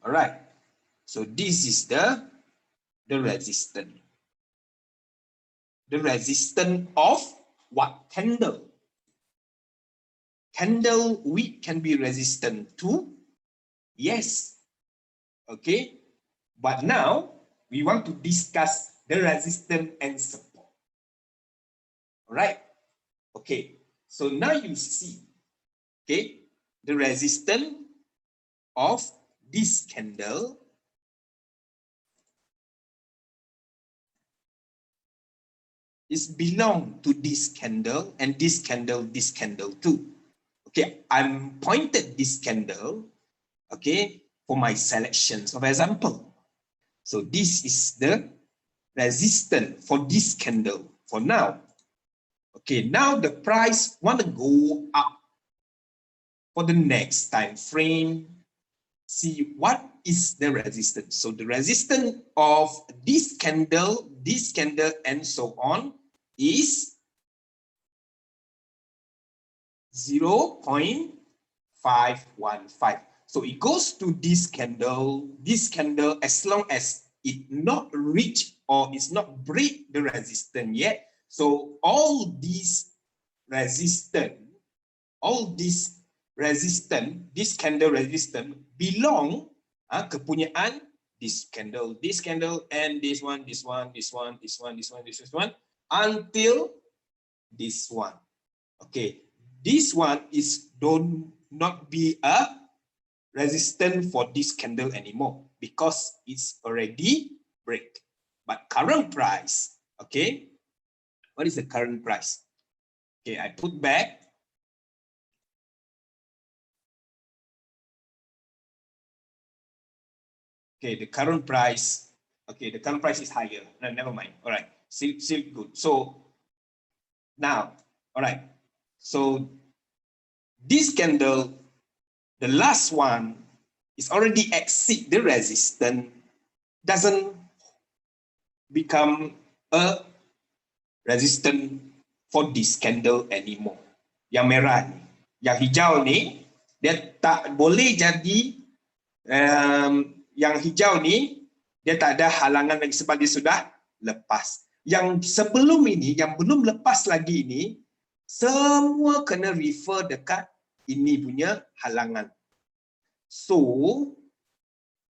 All right. So this is the resistance. The resistance of what? Candle. Candle wick can be resistant to? Yes. Okay. But now we want to discuss the resistance and support. All right. Okay. So now you see, okay, the resistance of this candle is belong to this candle and this candle too. Okay, I'm pointed this candle, okay, for my selections of example. So this is the resistance for this candle for now. Okay, now the price want to go up for the next time frame. See what is the resistance. So the resistance of this candle, and so on is 0.515. So it goes to this candle, as long as it not reach or it's not break the resistance yet. So all these resistance, this candle resistance belong kepunyaan this candle, and this one, until this one. Okay, this one is not be a resistant for this candle anymore because it's already break. But current price, okay, what is the current price? Okay, I put back. Okay, the current price. Okay, the current price is higher. No, never mind. All right, still good. So now, all right. So this candle, the last one, is already exceed the resistance, doesn't become a resistance for this candle anymore. Yang merah ni, yang hijau ni, dia tak boleh jadi. Yang hijau ni dia tak ada halangan lagi sebab dia sudah lepas. Yang sebelum ini, yang belum lepas lagi ini, semua kena refer dekat ini punya halangan. So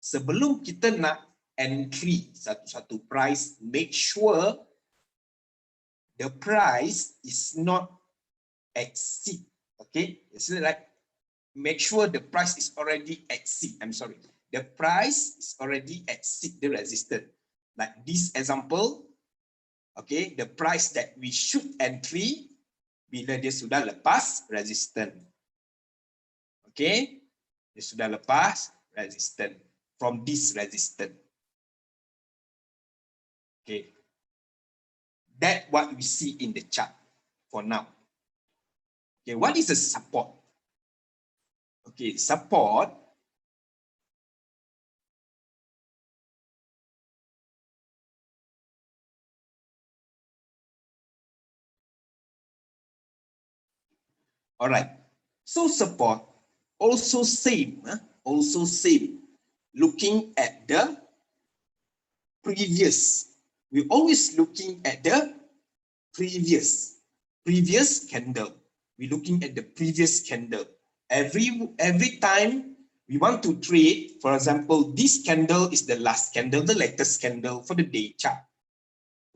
sebelum kita nak entry satu-satu price, make sure the price is not exceed. Okay, it's like make sure the price is already exceed. I'm sorry. The price is already exceed the resistance. Like this example, okay, the price that we should entry bila dia sudah lepas resistance. Okay, dia sudah lepas resistance from this resistance. Okay, that what we see in the chart for now. Okay, what is the support? Okay, support. All right. So support also same, looking at the previous. We're always looking at the previous candle. We're looking at the previous candle. Every time we want to trade, for example, this candle is the last candle, the latest candle for the day chart.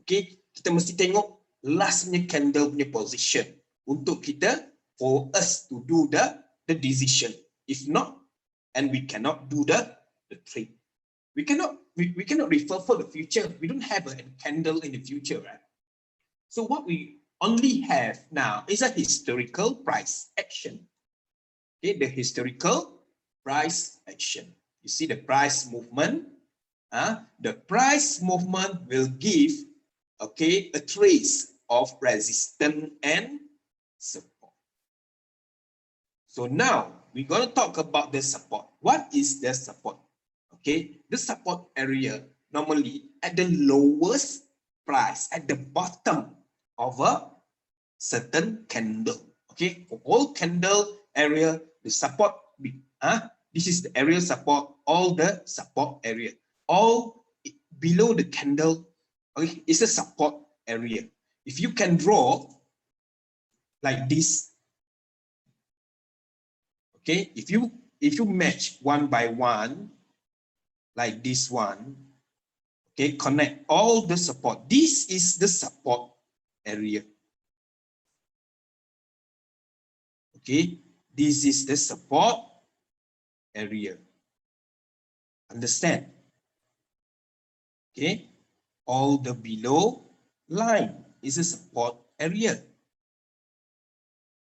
Okay, kita mesti tengok last punya candle punya position untuk kita, for us to do the decision. If not, and we cannot do the trade. We cannot refer for the future. We don't have a candle in the future, right? So what we only have now is a historical price action. Okay, the historical price action. You see the price movement. The price movement will give, okay, a trace of resistance and support. So now we're going to talk about the support. What is the support? Okay, the support area normally at the lowest price, at the bottom of a certain candle. Okay, for all candle area, the support This is the area support, all the support area. All below the candle, okay, is a support area. If you can draw like this, okay, if you match one by one, like this one, okay, connect all the support. This is the support area. Okay, this is the support area. Understand? Okay, all the below line is a support area.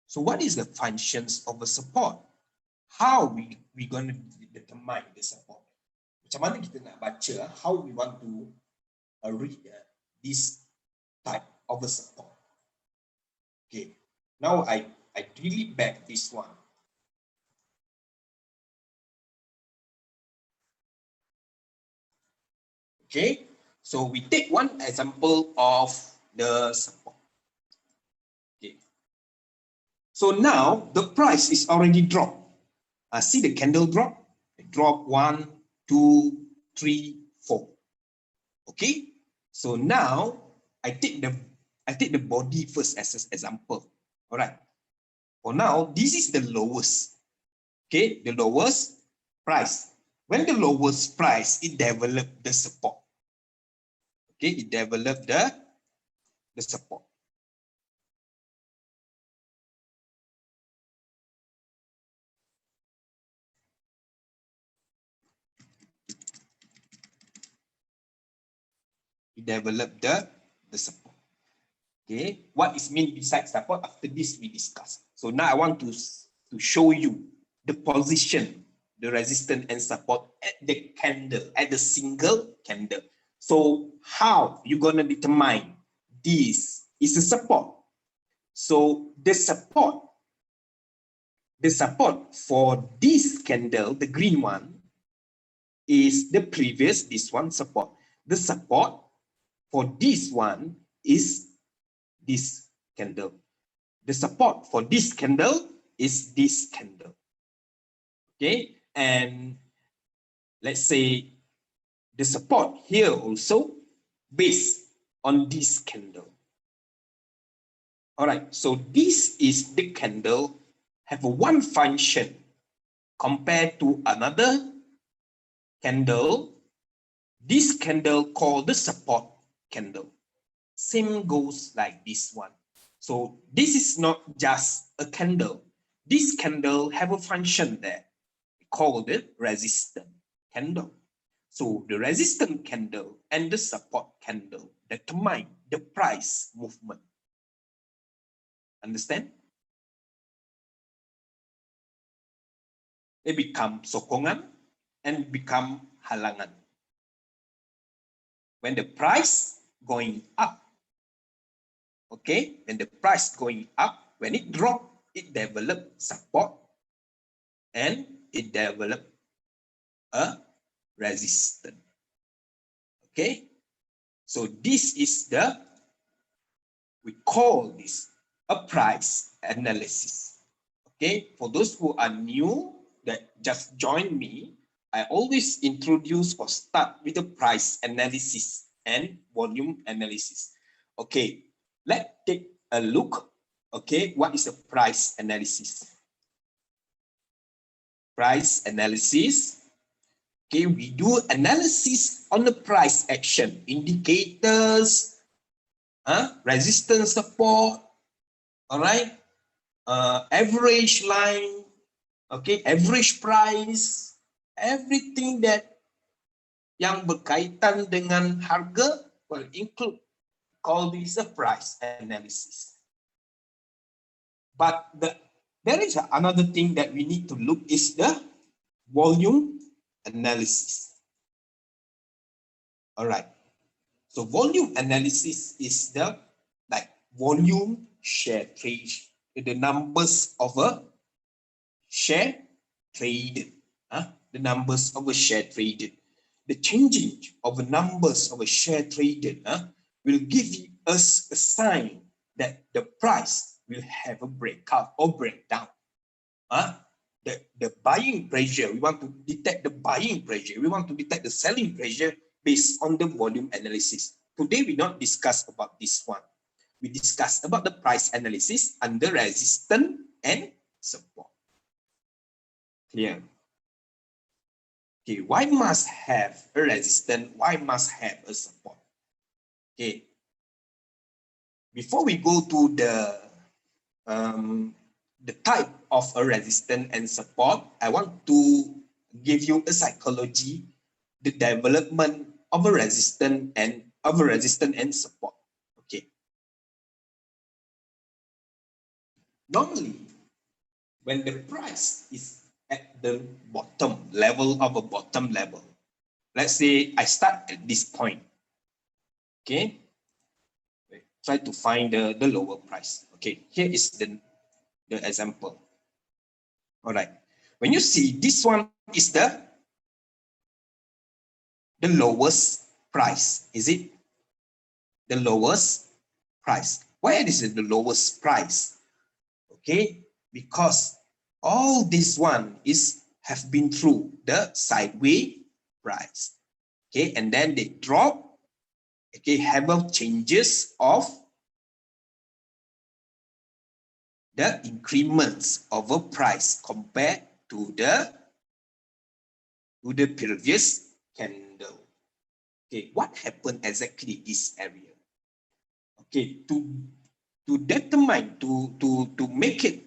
So what is the functions of a support? How we going to determine the support? Macam mana kita nak baca how we want to read this type of a support? Okay, now I delete back this one. Okay, so we take one example of the support. Okay, so now the price is already dropped. See the candle drop? It drop 1, 2, 3, 4. Okay, so now I take the body first as an example. All right. For now, this is the lowest. Okay, the lowest price. When the lowest price, it developed the support. Okay, it developed the support. It developed the support. Okay, what is mean besides support? After this, we discuss. So now I want to show you the position, the resistance and support at the candle, at the single candle. So how you gonna determine this is a support? So the support for this candle, the green one, is the previous this one support. The support for this one is this candle. The support for this candle is this candle. Okay, and let's say the support here also based on this candle. All right, so this is the candle have one function compared to another candle. This candle called the support candle. Same goes like this one. So this is not just a candle. This candle have a function there called the resistance candle. So the resistance candle and the support candle determine the price movement. Understand? They become sokongan and become halangan. When the price going up, okay, when the price going up, when it drop, it develop support and it develop a resistance. Okay, so this is we call this a price analysis. Okay, for those who are new that just joined me, I always introduce or start with the price analysis and volume analysis. Okay, let's take a look. Okay, what is a price analysis? Price analysis. Okay, we do analysis on the price action, indicators, resistance, support, all right, average line, okay, average price, everything that yang berkaitan dengan harga will include, call this a price analysis. But there is another thing that we need to look is the volume analysis. All right. So volume analysis is the volume share trade, the numbers of a share traded, the numbers of a share traded. The changing of the numbers of a share traded will give us a sign that the price will have a breakout or breakdown. the buying pressure. We want to detect the buying pressure. We want to detect the selling pressure based on the volume analysis. Today, we don't discuss about this one. We discuss about the price analysis under resistance and support. Clear? Okay, why must have a resistance? Why must have a support? Okay. Before we go to the type of a resistance and support, I want to give you a psychology, the development of a resistance and support. Okay. Normally, when the price is at the bottom level of a bottom level, let's say I start at this point. Okay. Try to find the lower price. Okay, here is the example. All right. When you see this one is the lowest price, is it? The lowest price. Why is it the lowest price? Okay, because all this one have been through the sideways price. Okay, and then they drop. Okay, have changes of the increments of a price compared to the previous candle. Okay, what happened exactly in this area? Okay, to determine to make it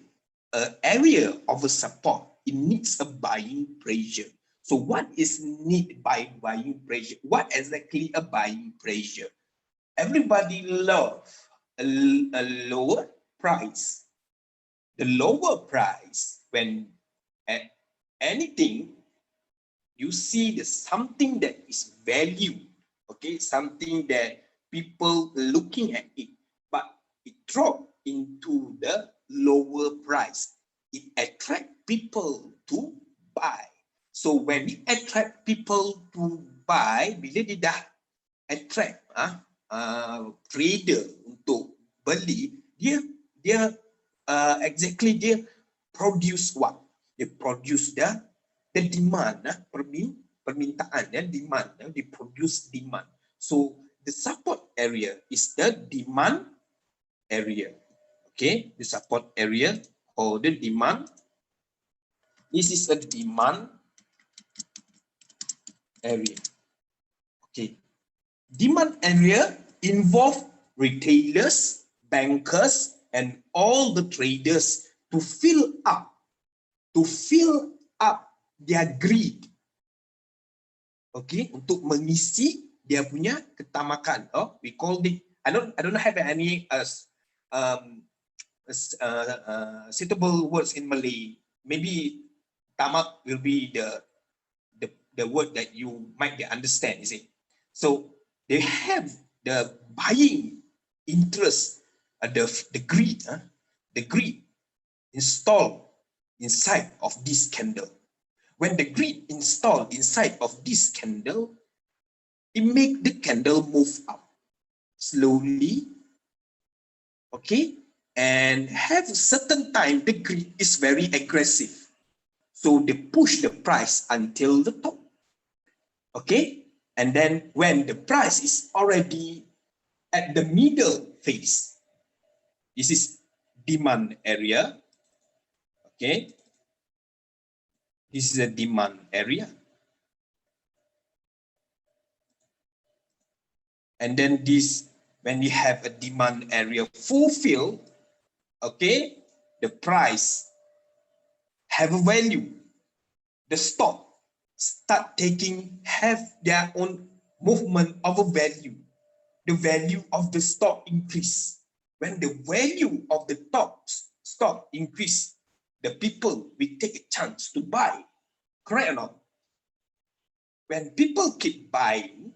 an area of a support, it needs a buying pressure. So what is needed by buying pressure? What exactly a buying pressure? Everybody love a lower price. The lower price, when anything you see the something that is value, okay, something that people looking at it, but it drop into the lower price, it attract people to buy. So when it attract people to buy, bila dia dah attract trader untuk beli, dia exactly dia produce what? Dia produce the demand, permintaan, demand, they produce demand. So the support area is the demand area. Okay, the support area or the demand. This is a demand area. Okay, demand area involve retailers, bankers, and all the traders to fill up their greed. Okay, untuk mengisi dia punya ketamakan. Oh, we call it. I don't have any suitable words in Malay. Maybe tamak will be the word that you might understand. Is it? So they have the buying interest, the greed installed inside of this candle. When the greed installed inside of this candle, it make the candle move up slowly, okay, and have a certain time the greed is very aggressive, so they push the price until the top, okay, and then when the price is already at the middle phase, this is demand area, okay, this is a demand area. And then this, when we have a demand area fulfilled, okay, the price have a value. The stock start have their own movement of a value. The value of the stock increase. When the value of the stock increase, the people will take a chance to buy. Correct or not? When people keep buying,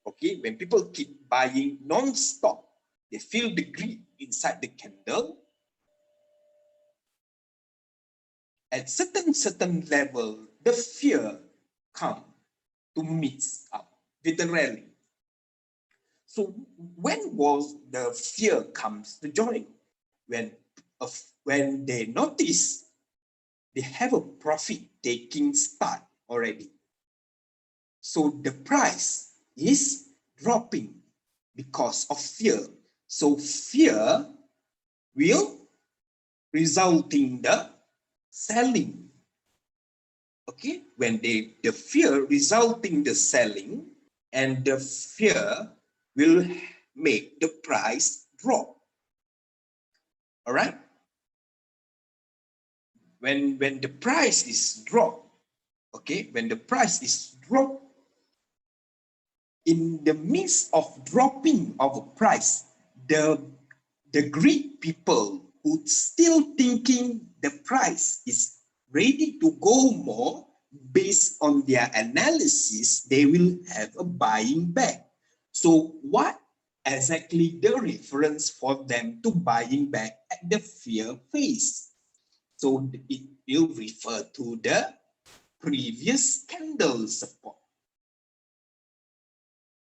okay, when people keep buying non-stop, they feel the greed inside the candle. At certain level, the fear come to mix up with the rally. So when was the fear comes to join? When they notice they have a profit-taking start already. So the price is dropping because of fear. So fear will result in the selling. Okay, when the fear resulting the selling, and the fear will make the price drop. All right. When the price is drop, okay, when the price is drop, in the midst of dropping of a price, the greed people who still thinking the price is ready to go more, based on their analysis, they will have a buying back. So what exactly the reference for them to buying back at the fear phase? So it will refer to the previous candle support.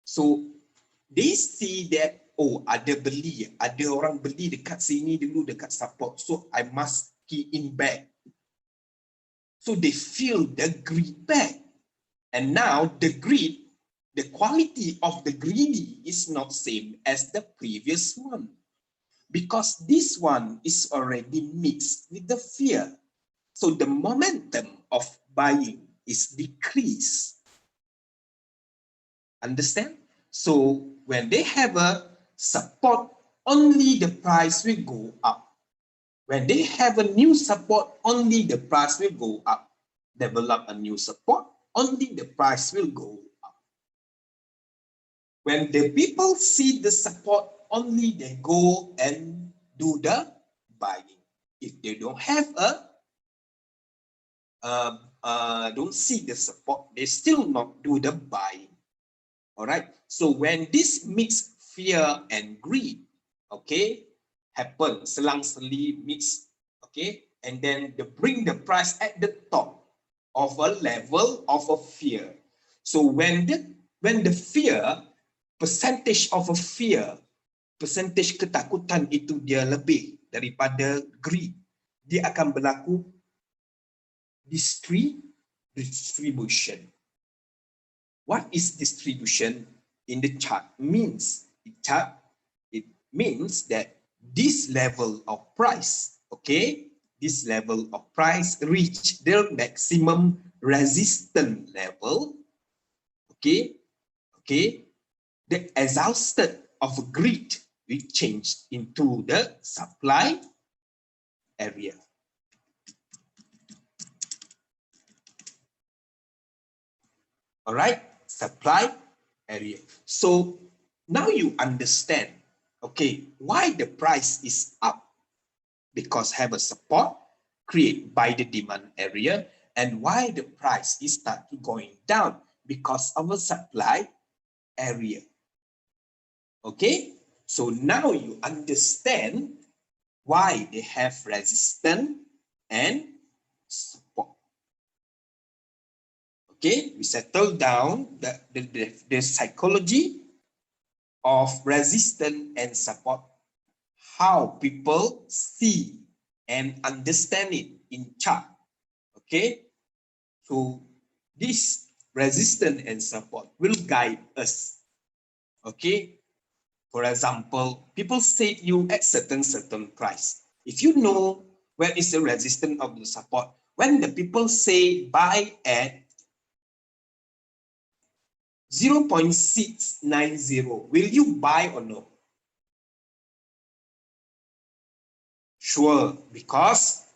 So they see that, oh, ada orang beli dekat sini dulu, dekat support, so I must key in back. So they feel the greed back. And now the greed, the quality of the greedy is not same as the previous one, because this one is already mixed with the fear. So the momentum of buying is decreased. Understand? So when they have a support, only the price will go up. When they have a new support, only the price will go up. Develop a new support, only the price will go up. When the people see the support, only they go and do the buying. If they don't have don't see the support, they still not do the buying. All right. So when this mix fear and greed, okay, happen, selang-seli mix, okay, and then they bring the price at the top of a level of a fear. So when the fear, percentage of a fear, percentage ketakutan itu dia lebih daripada greed, dia akan berlaku distribution. What is distribution in the chart means? It means that this level of price, okay, this level of price reach their maximum resistance level, okay, the exhausted of greed will change into the supply area. All right, supply area. So now you understand, okay, why the price is up, because have a support created by the demand area, and why the price is start going down, because of a supply area. Okay, so now you understand why they have resistance and support. Okay, we settle down the psychology of resistance and support, how people see and understand it in chart. Okay, so this resistance and support will guide us. Okay, for example, people say you at certain price. If you know where is the resistance of the support, when the people say buy at 0.690, will you buy or no? Sure, because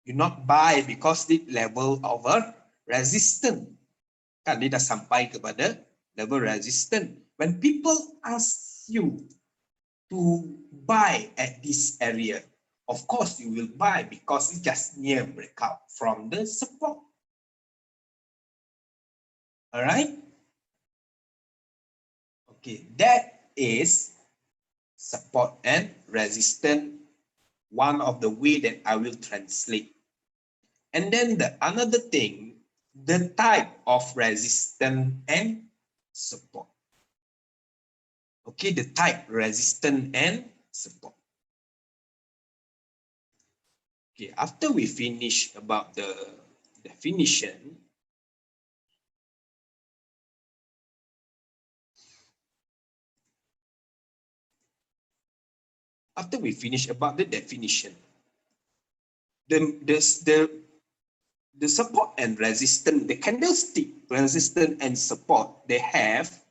you not buy because the level of a resistance. Kan dia dah sampai kepada level resistance. When people ask you to buy at this area, of course you will buy because it's just near breakout from the support. All right. Okay, that is support and resistance, one of the way that I will translate. And then the another thing, the type of resistance and support. Okay, the type resistance and support. Okay, after we finish about the definition, the support and resistance, the candlestick resistance and support, they have,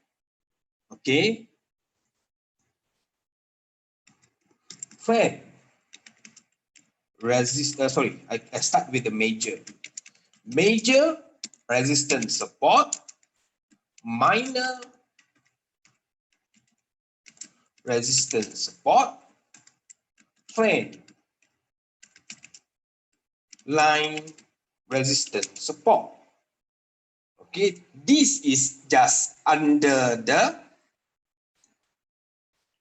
okay, trend sorry, I start with the major resistance support, minor resistance support, trend line resistance support. Okay, this is just under the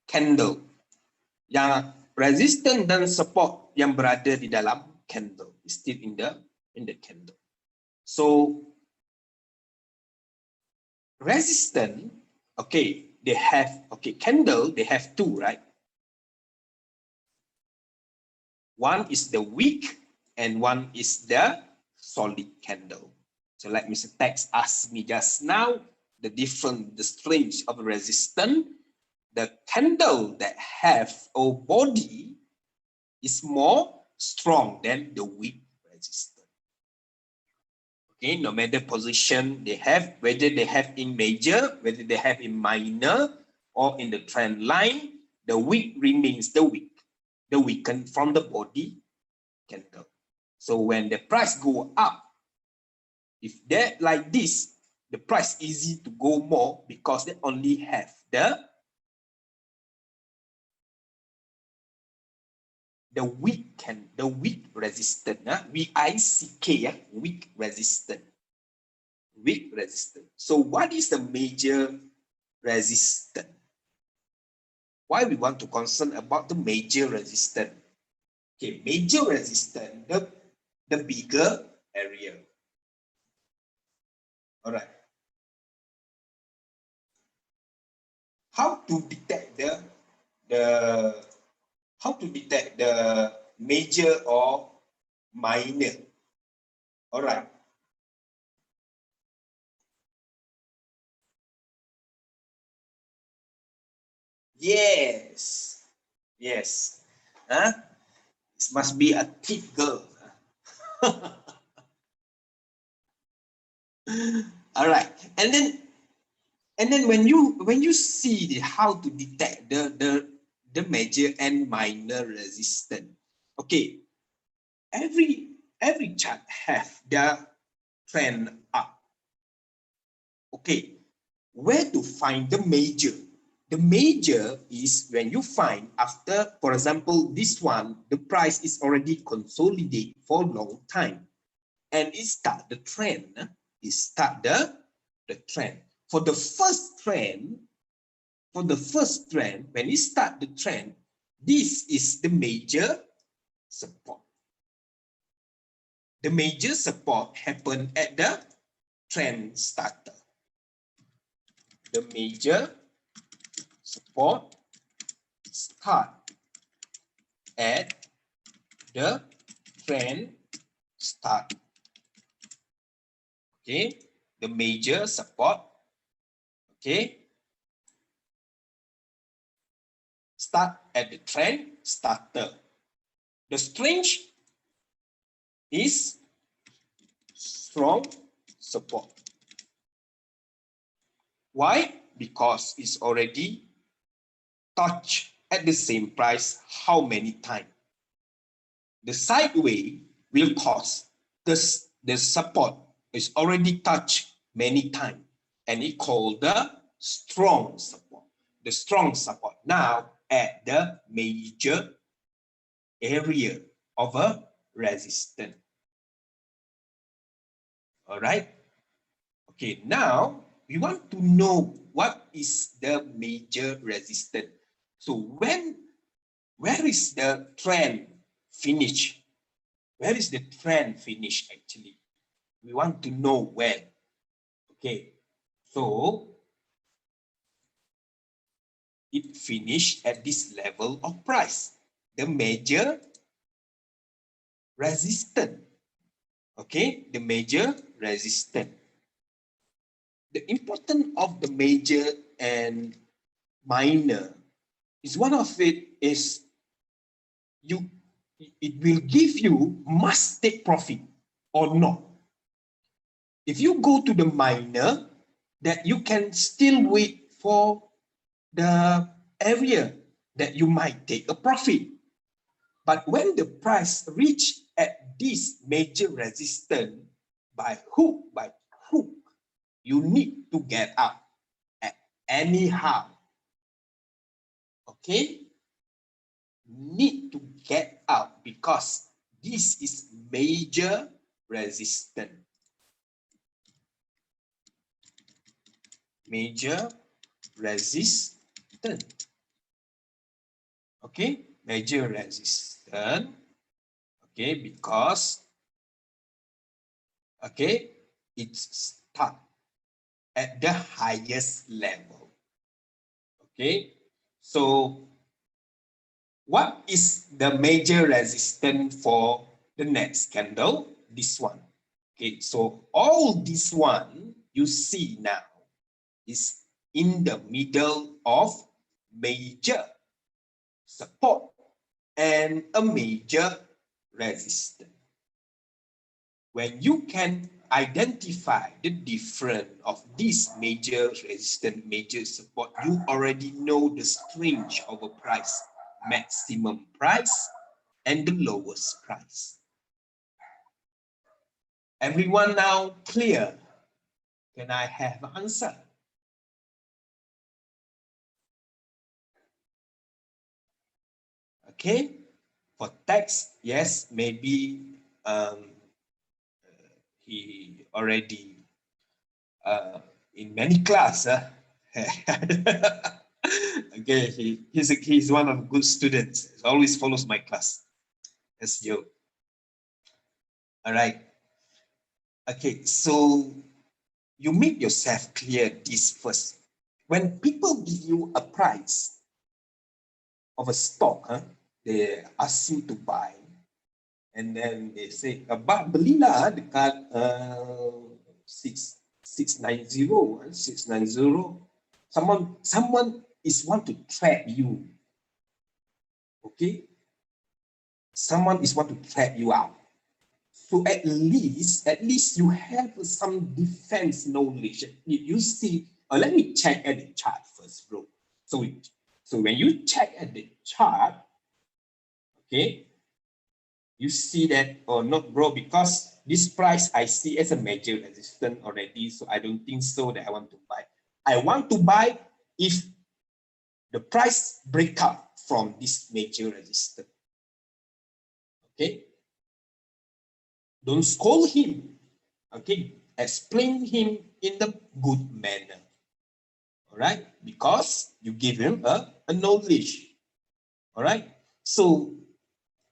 candle. Yang resistance dan support yang berada di dalam candle, still in the candle. So resistance, okay, they have, okay, candle, they have two, right? One is the wick and one is the solid candle. So like Mr. Tex asked me just now, the strength of resistance, the candle that have a body is more strong than the weak resistance. Okay, no matter position they have, whether they have in major, whether they have in minor, or in the trend line, the weak remains the weakened from the body candle. So when the price go up, if that like this, the price easy to go more because they only have the weak resistance, WICK, weak resistance. So what is the major resistance? Why we want to concern about the major resistance? Okay, major resistance, the bigger area. All right. How to detect the major or minor? All right. Yes. Huh? This must be a thick girl. All right. And then when you see how to detect the major and minor resistance, okay, every chart have their trend up. Okay, where to find the major? The major is when you find after, for example, this one, the price is already consolidated for a long time, and it start the trend. It start the trend. For the first trend, when it start the trend, this is the major support. The major support happen at the trend starter. The major support start at the trend start. Okay, the major support, okay, start at the trend starter. The strength is strong support. Why? Because it's already touched at the same price how many times? The sideway will cause the support is already touched many times, and it called the strong support. The strong support now at the major area of a resistance. All right. Okay, now we want to know what is the major resistance. So where is the trend finish? Where is the trend finish actually? We want to know where. Okay, so it finished at this level of price. The major resistance. Okay, the major resistance. The importance of the major and minor is one of it is it will give you must take profit or not. If you go to the minor, that you can still wait for the area that you might take a profit. But when the price reach at this major resistance, by hook, you need to get out at anyhow. Okay? Need to get out because this is major resistance. Major resistance. Okay, major resistance. Okay, because okay, it's stuck at the highest level. Okay, so what is the major resistance for the next candle? This one. Okay, so all this one you see now is in the middle of major support and a major resistance. When you can identify the difference of this major resistance, major support, you already know the range of a price, maximum price and the lowest price. Everyone now clear? Can I have an answer? Okay, for text, yes, maybe he already in many class. Okay, he's one of good students. He always follows my class. That's Joe. All right. Okay, so you make yourself clear this first. When people give you a price of a stock, they ask you to buy, and then they say, belilah dekat 690. Someone is want to trap you. Okay? Someone is want to trap you out. So at least you have some defense knowledge. You see, let me check at the chart first, bro. So when you check at the chart, okay, you see that or not, bro, because this price I see as a major resistance already, so I don't think so that I want to buy. I want to buy if the price break up from this major resistance. Okay, don't scold him. Okay, explain him in the good manner. All right, because you give him a knowledge. All right, so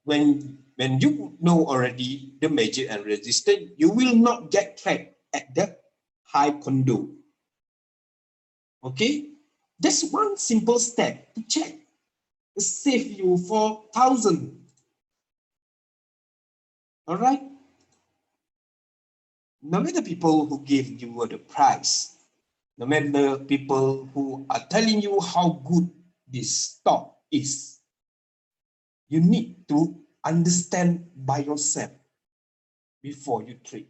when you know already the major and resistance, you will not get trapped at the high condo. Okay, just one simple step to check. It save you 4,000. All right. No matter people who give you the price, no matter people who are telling you how good this stock is, you need to understand by yourself before you trade.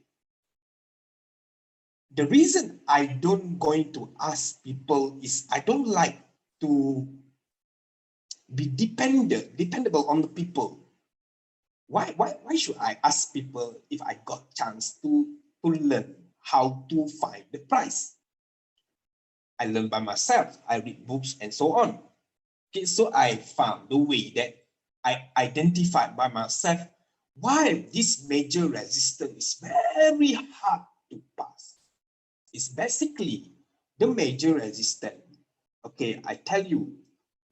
The reason I don't going to ask people is I don't like to be dependable on the people. Why should I ask people if I got chance to learn how to find the price? I learn by myself. I read books and so on. Okay, so I found the way that I identified by myself why this major resistance is very hard to pass. It's basically the major resistance. Okay, I tell you,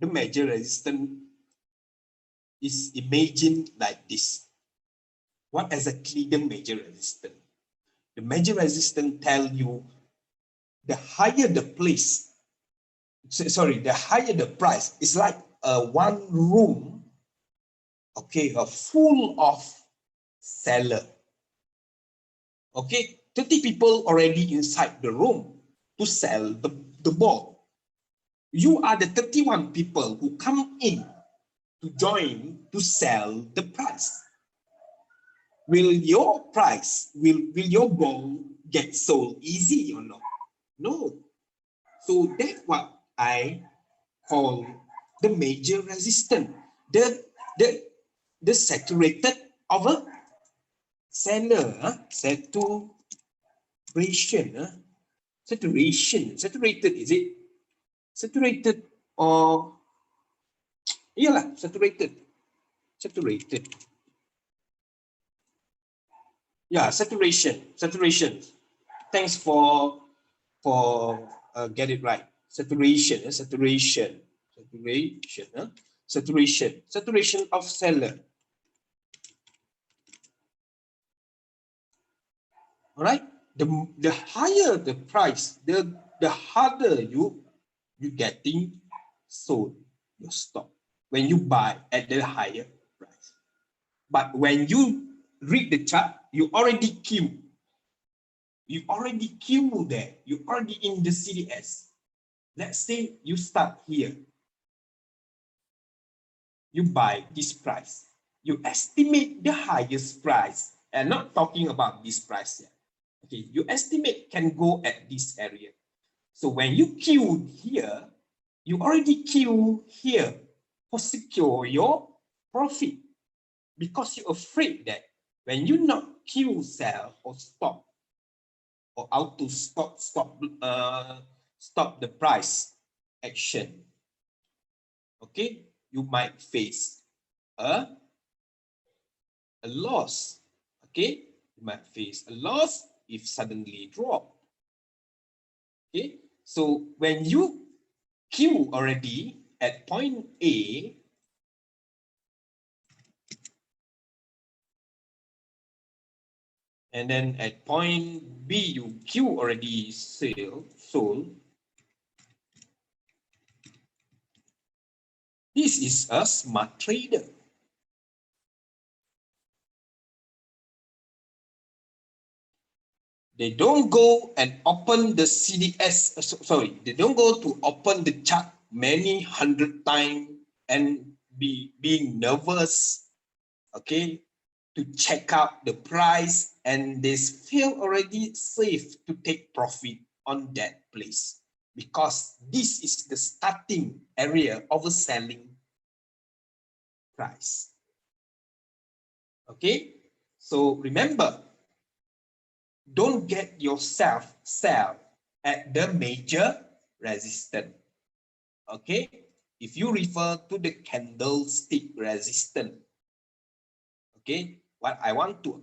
the major resistance is imagined like this. What exactly the major resistance? The major resistance tell you the higher the place, the higher the price. It's like one room, okay, full of seller. Okay, 30 people already inside the room to sell the ball. You are the 31 people who come in to join to sell the price. Will your ball get sold easy or not? No. So that's what I call the major resistance. The saturated of a seller, saturated, is it? Saturated or yeah, saturated. Yeah, saturation. Thanks for get it right. Saturation of seller. All right. The higher the price, the harder you getting sold your stock when you buy at the higher price. But when you read the chart, you already queue. You already queue there. You already in the CDS. Let's say you start here. You buy this price. You estimate the highest price, and not talking about this price yet. Okay, you estimate can go at this area. So when you queue here, you already queue here for secure your profit, because you're afraid that when you not queue, sell or stop, or auto stop the price action, okay, you might face a loss. Okay, you might face a loss if suddenly drop. Okay, so when you queue already at point A, and then at point B you queue already sold, this is a smart trader. They don't go and open the CDS, sorry, they don't go to open the chart many hundred times and being nervous, okay, to check out the price, and they feel already safe to take profit on that place, because this is the starting area of a selling price. Okay, so remember, don't get yourself sell at the major resistance. Okay, if you refer to the candlestick resistance, okay, what I want to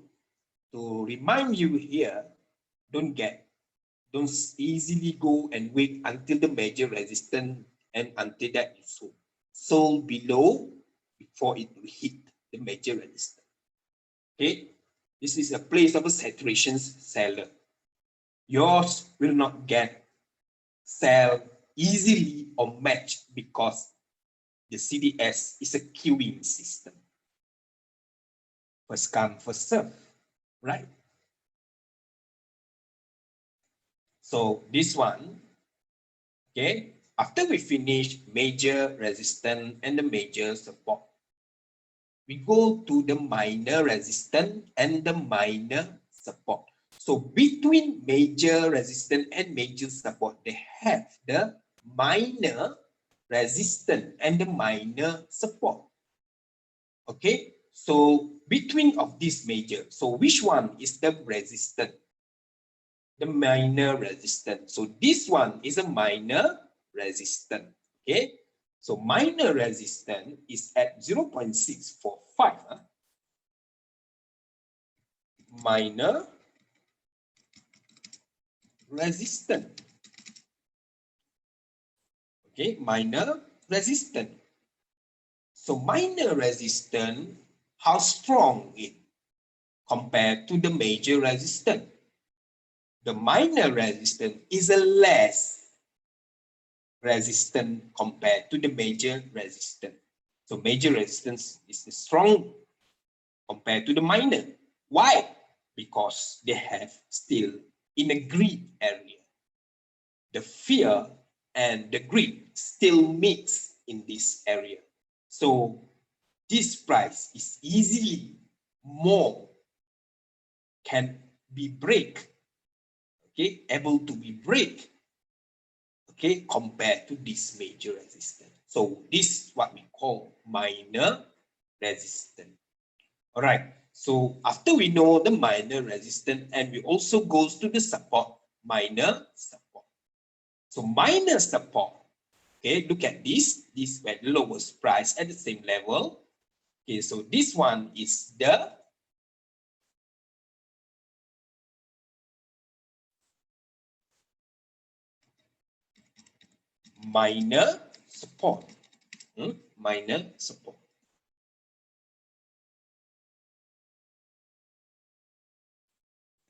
remind you here, don't easily go and wait until the major resistance and until that is sold below before it will hit the major resistance. Okay, this is a place of a saturation seller. Yours will not get sell easily or match, because the CDS is a queuing system. First come, first serve, right? So this one, okay, after we finish major resistance and the major support, we go to the minor resistance and the minor support. So between major resistance and major support, they have the minor resistance and the minor support. Okay, so between of these major, so which one is the resistance? The minor resistance. So this one is a minor resistance. Okay, so minor resistance is at 0.645. Minor resistance. Okay, minor resistance. So minor resistance, how strong it compared to the major resistance? The minor resistance is a less resistant compared to the major resistance. So major resistance is strong compared to the minor. Why? Because they have still in a greed area. The fear and the greed still mix in this area. So this price is easily more can be break, okay, able to be break, okay, compared to this major resistance. So this is what we call minor resistance. All right. So after we know the minor resistance, and we also goes to the support, minor support. So minor support, okay, look at this. This where the lowest price at the same level. Okay, so this one is the minor support. Minor support.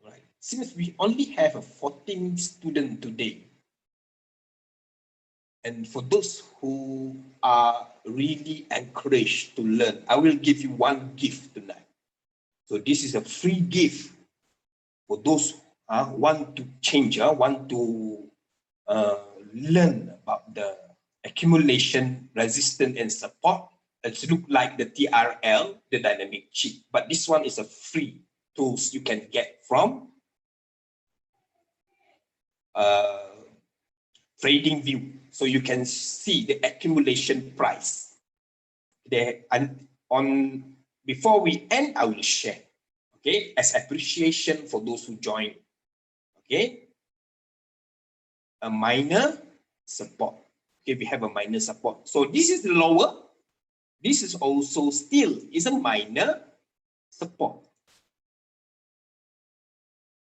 Right. Since we only have a 14 student today, and for those who are really encouraged to learn, I will give you one gift tonight. So this is a free gift for those who want to change, want to learn about the accumulation, resistance, and support. It's look like the TRL, the dynamic chip, but this one is a free tools you can get from trading view, so you can see the accumulation price there. And on before we end, I will share, okay, as appreciation for those who join. Okay, a minor support. Okay, we have a minor support. So this is lower. This is also still is a minor support.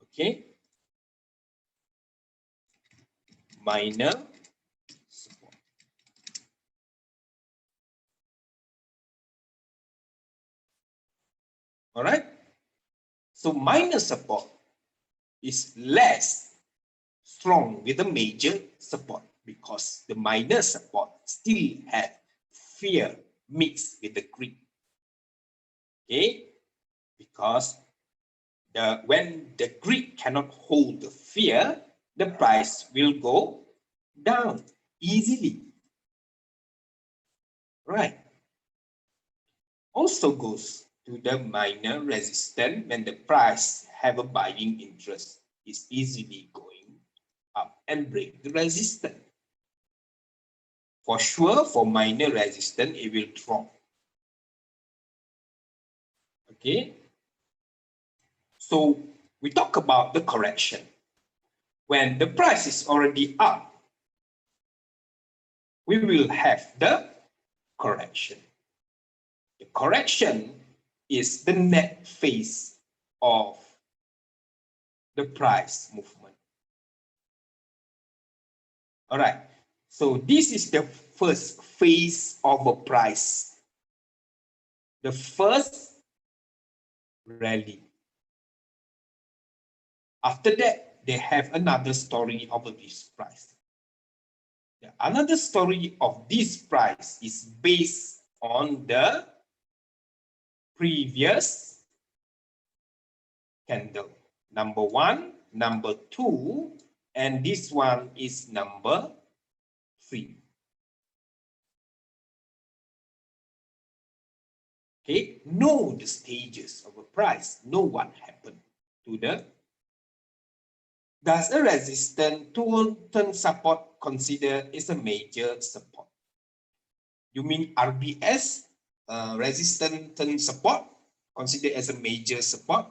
Okay, minor support. All right. So minor support is less strong with a major support because the minor support still have fear mixed with the greed. Okay, because when the greed cannot hold the fear, the price will go down easily. Right. Also goes to the minor resistance when the price have a buying interest, is easily going up and break the resistance. For sure, for minor resistance, it will drop. Okay. So we talk about the correction. When the price is already up, we will have the correction. The correction is the net phase of the price movement. All right. So this is the first phase of a price. The first rally. After that, they have another story of this price. Another story of this price is based on the previous candle. Number one, number two, and this one is number three. Okay, know the stages of a price. Know what happened to the. Does a resistance turn support considered is a major support? You mean RBS, resistance turn support, considered as a major support?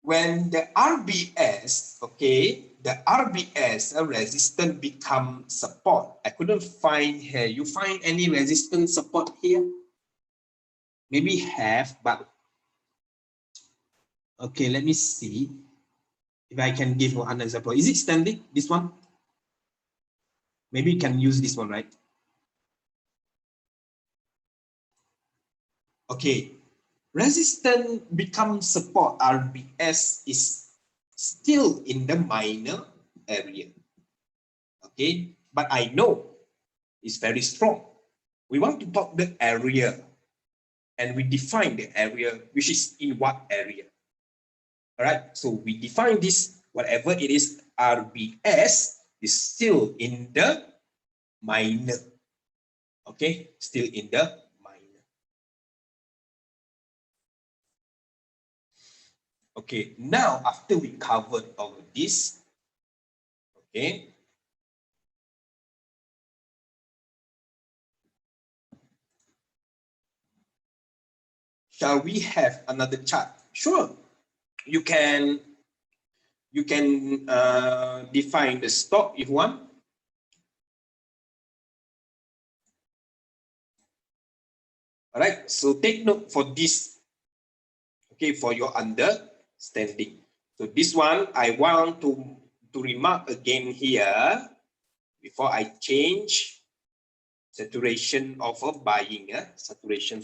When the RBS, okay, the RBS, a resistance become support. I couldn't find here. You find any resistance support here? Maybe have, but okay, let me see if I can give an example. Is it standing, this one? Maybe you can use this one, right? Okay, resistance becomes support. RBS is still in the minor area. Okay, but I know it's very strong. We want to talk the area. and we define the area, which is in what area. All right, so we define this, whatever it is, RBS is still in the minor. Okay, still in the minor. Okay, now after we covered all of this, okay, shall we have another chart? Sure, you can define the stock if you want. All right, so take note for this, okay, for your understanding. So this one, I want to remark again here before I change saturation of a buying, saturation.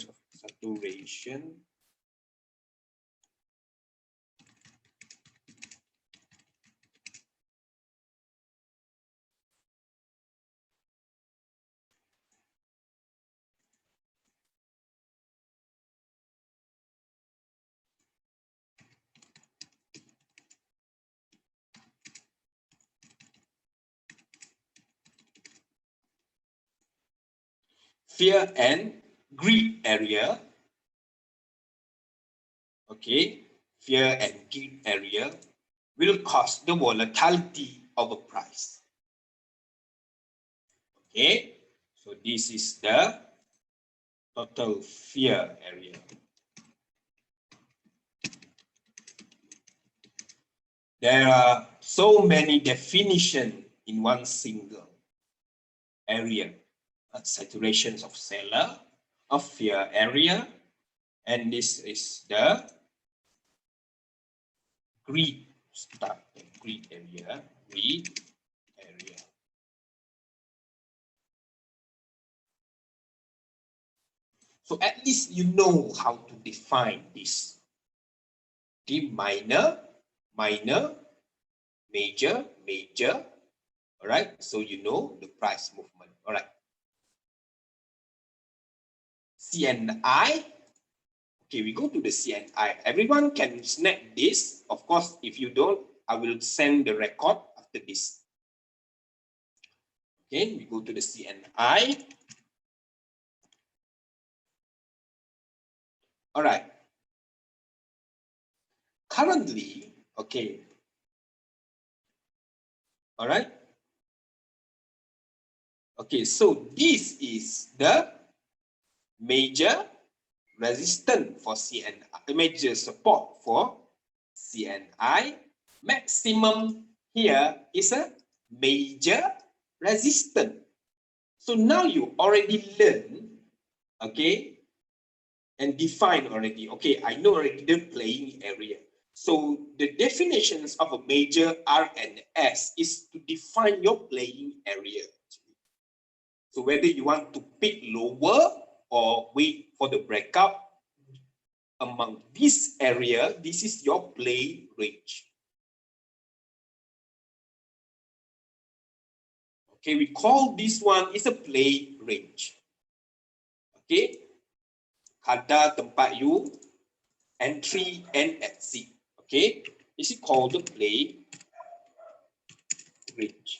Fear and greed area. Okay, fear and greed area will cause the volatility of a price. Okay, so this is the total fear area. There are so many definitions in one single area. Saturations of seller, of fear area, and this is the greed start, the greed area, greed area. So at least you know how to define this. Okay, minor, minor, major, major. All right, so you know the price movement. All right. CNI. Okay, we go to the CNI. Everyone can snap this. Of course, if you don't, I will send the record after this. Okay, we go to the CNI. All right. Currently, okay. All right. Okay, so this is the major resistance for CNI, major support for CNI. Maximum here is a major resistance. So now you already learn, okay, and define already. Okay, I know already the playing area. So the definitions of a major R and S is to define your playing area. So whether you want to pick lower or wait for the breakout, among this area, this is your play range. Okay, we call this one is a play range. Okay, kata tempat you entry and exit. Okay, this is called the play range.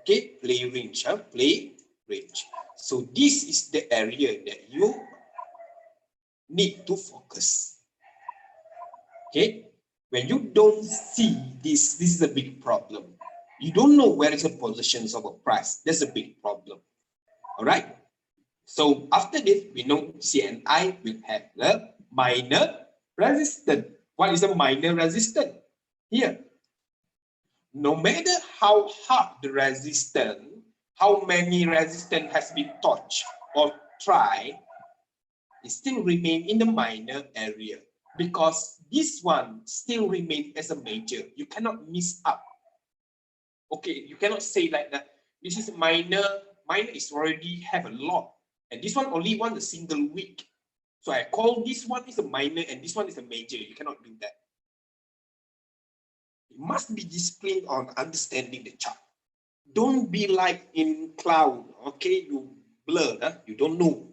Okay, play range, play range. So this is the area that you need to focus. Okay, when you don't see this, this is a big problem. You don't know where is the positions of a price. That's a big problem. All right. So after this, we know CNI will have the minor resistance. What is a minor resistance? Here, no matter how hard the resistance, how many resistance has been touched or tried, it still remain in the minor area because this one still remain as a major. You cannot miss up. Okay, you cannot say like that. This is minor. Minor is already have a lot, and this one only one a single week. So I call this one is a minor and this one is a major. You cannot do that. You must be disciplined on understanding the chart. Don't be like in cloud. Okay, you blur, you don't know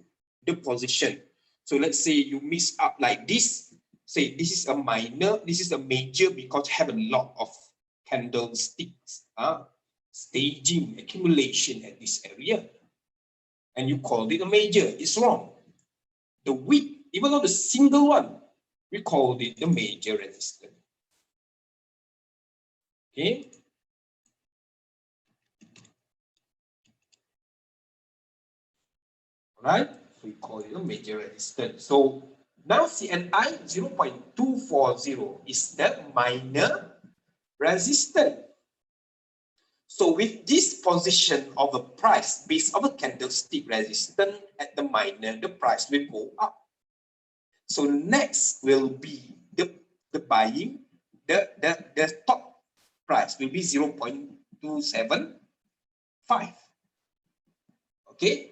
the position. So let's say you mix up like this. Say this is a minor, this is a major because have a lot of candlesticks, staging, accumulation at this area. And you called it a major. It's wrong. The weak, even though the single one, we called it the major resistance. Okay. Right? So we call it a major resistance. So now CNI 0.240 is the minor resistance. So with this position of a price based on a candlestick resistance at the minor, the price will go up. So next will be the buying, the top price will be 0.275. Okay,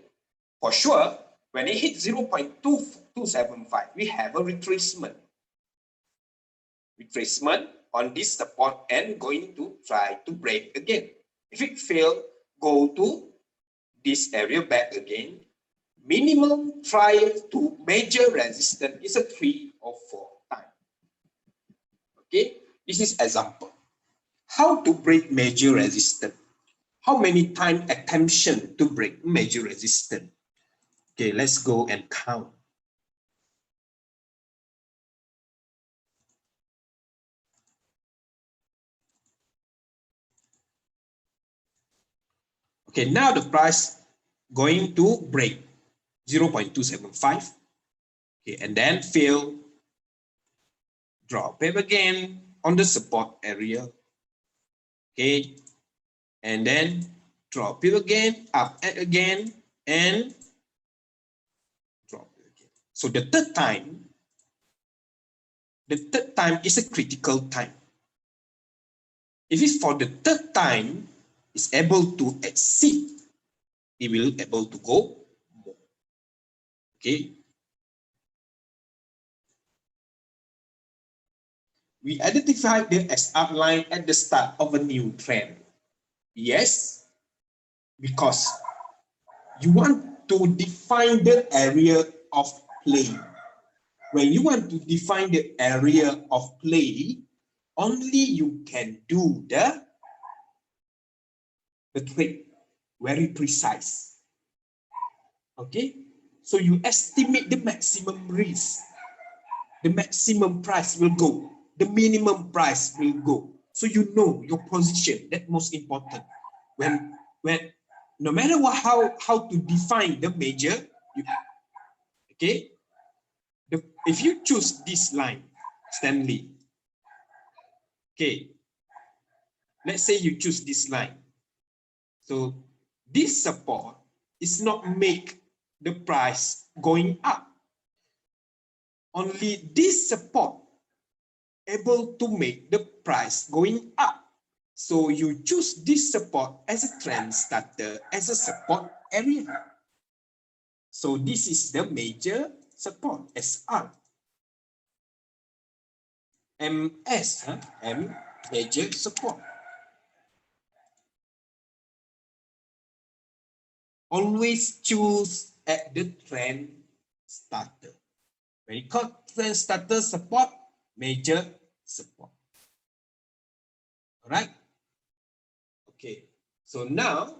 for sure, when it hits 0.2275, we have a retracement. Retracement on this support and going to try to break again. If it fails, go to this area back again. Minimum try to major resistance is a 3 or 4 times. Okay, this is example. How to break major resistance? How many times attention to break major resistance? Okay, let's go and count. Okay, now the price going to break 0.275. Okay, and then fail, drop it again on the support area. Okay, and then drop it again, up it again, and drop it again. So the third time is a critical time. If it's for the third time, it's able to exceed, it will able to go more. Okay. We identified them as outline at the start of a new trend. Yes, because you want to define the area of play. When you want to define the area of play, only you can do the trade very precise. Okay, so you estimate the maximum risk, the maximum price will go, the minimum price will go. So you know your position. That's most important. When no matter what, how to define the major, okay. If you choose this line, Stanley, okay, let's say you choose this line. So this support is not make the price going up. Only this support able to make the price going up. So you choose this support as a trend starter, as a support area. So this is the major support, SR. MS, M, major support. Always choose at the trend starter. When you call trend starter support, major support. All right. Okay. So now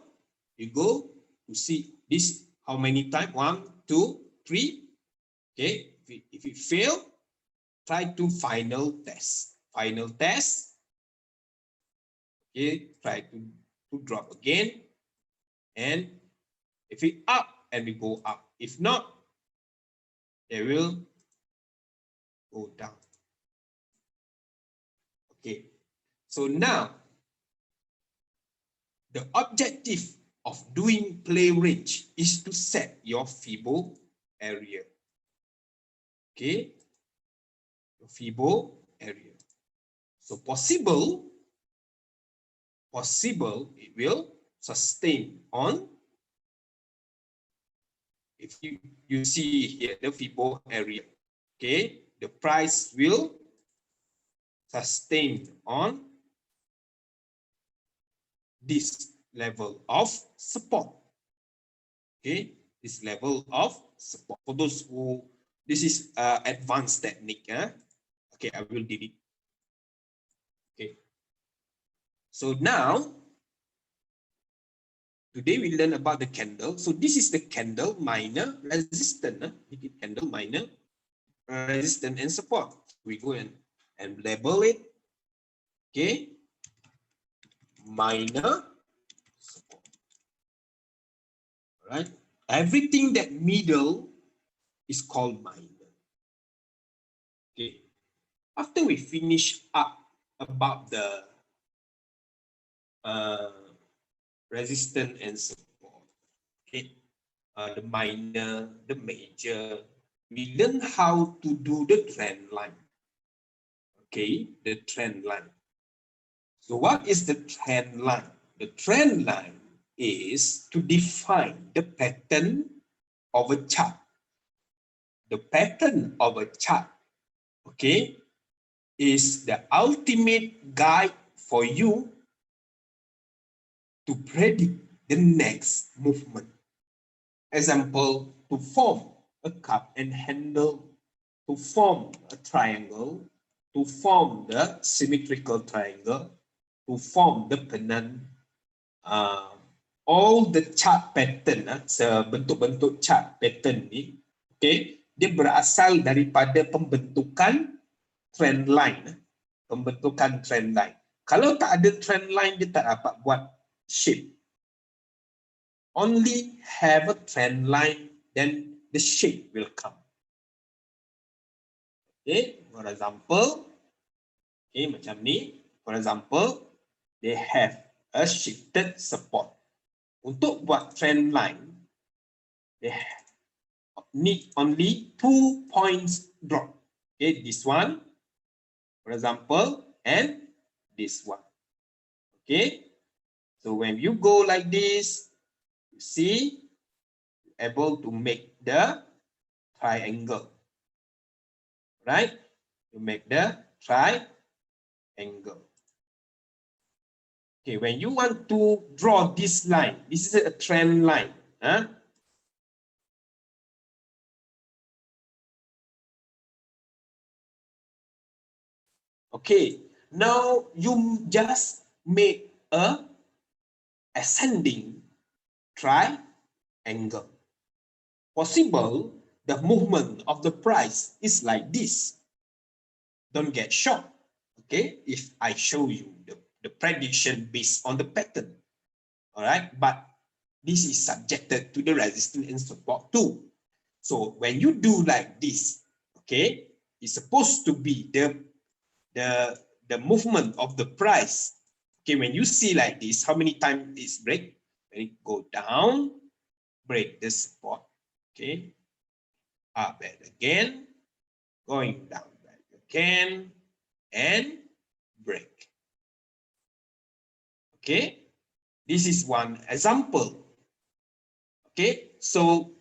you go to see this how many times? 1, 2, 3. Okay. If it fail, try to final test. Final test. Okay. Try to drop again. And if it up and we go up. If not, they will go down. Okay. So now the objective of doing play range is to set your Fibo area. Okay. Your Fibo area. So possible it will sustain on, if you see here the Fibo area, okay, the price will sustain on this level of support. Okay, this level of support. For those who, this is advanced technique. Okay, I will delete. Okay. So now, today we learn about the candle. So this is the candle minor resistance. Candle minor resistance and support. We go and label it. Okay. Minor support. All right. Everything that middle is called minor. Okay. After we finish up about the resistance and support, okay, the minor, the major, we learn how to do the trend line. Okay, the trend line. So what is the trend line? The trend line is to define the pattern of a chart. The pattern of a chart, okay, is the ultimate guide for you to predict the next movement. Example, to form a cup and handle, to form a triangle, to form the symmetrical triangle, to form the pennant, all the chart pattern, bentuk-bentuk chart pattern ni, okay, dia berasal daripada pembentukan trend line. Pembentukan trend line. Kalau tak ada trend line, dia tak dapat buat shape. Only have a trend line, then the shape will come. Okay, for example, okay, macam ni. For example, they have a shifted support. Untuk buat trend line, they need only 2 points drop. Okay, this one, for example, and this one. Okay, so when you go like this, you see, able to make the triangle, right? You make the triangle. Okay, when you want to draw this line, this is a trend line. Okay, now you just make a ascending triangle. Possible, the movement of the price is like this. Don't get shocked, okay, if I show you the prediction based on the pattern. All right, but this is subjected to the resistance and support too. So when you do like this, okay, it's supposed to be the movement of the price. Okay, when you see like this, how many times it's break? When it go down, break the support. Okay, up and again, going down back again, and break. Okay, this is one example. Okay, so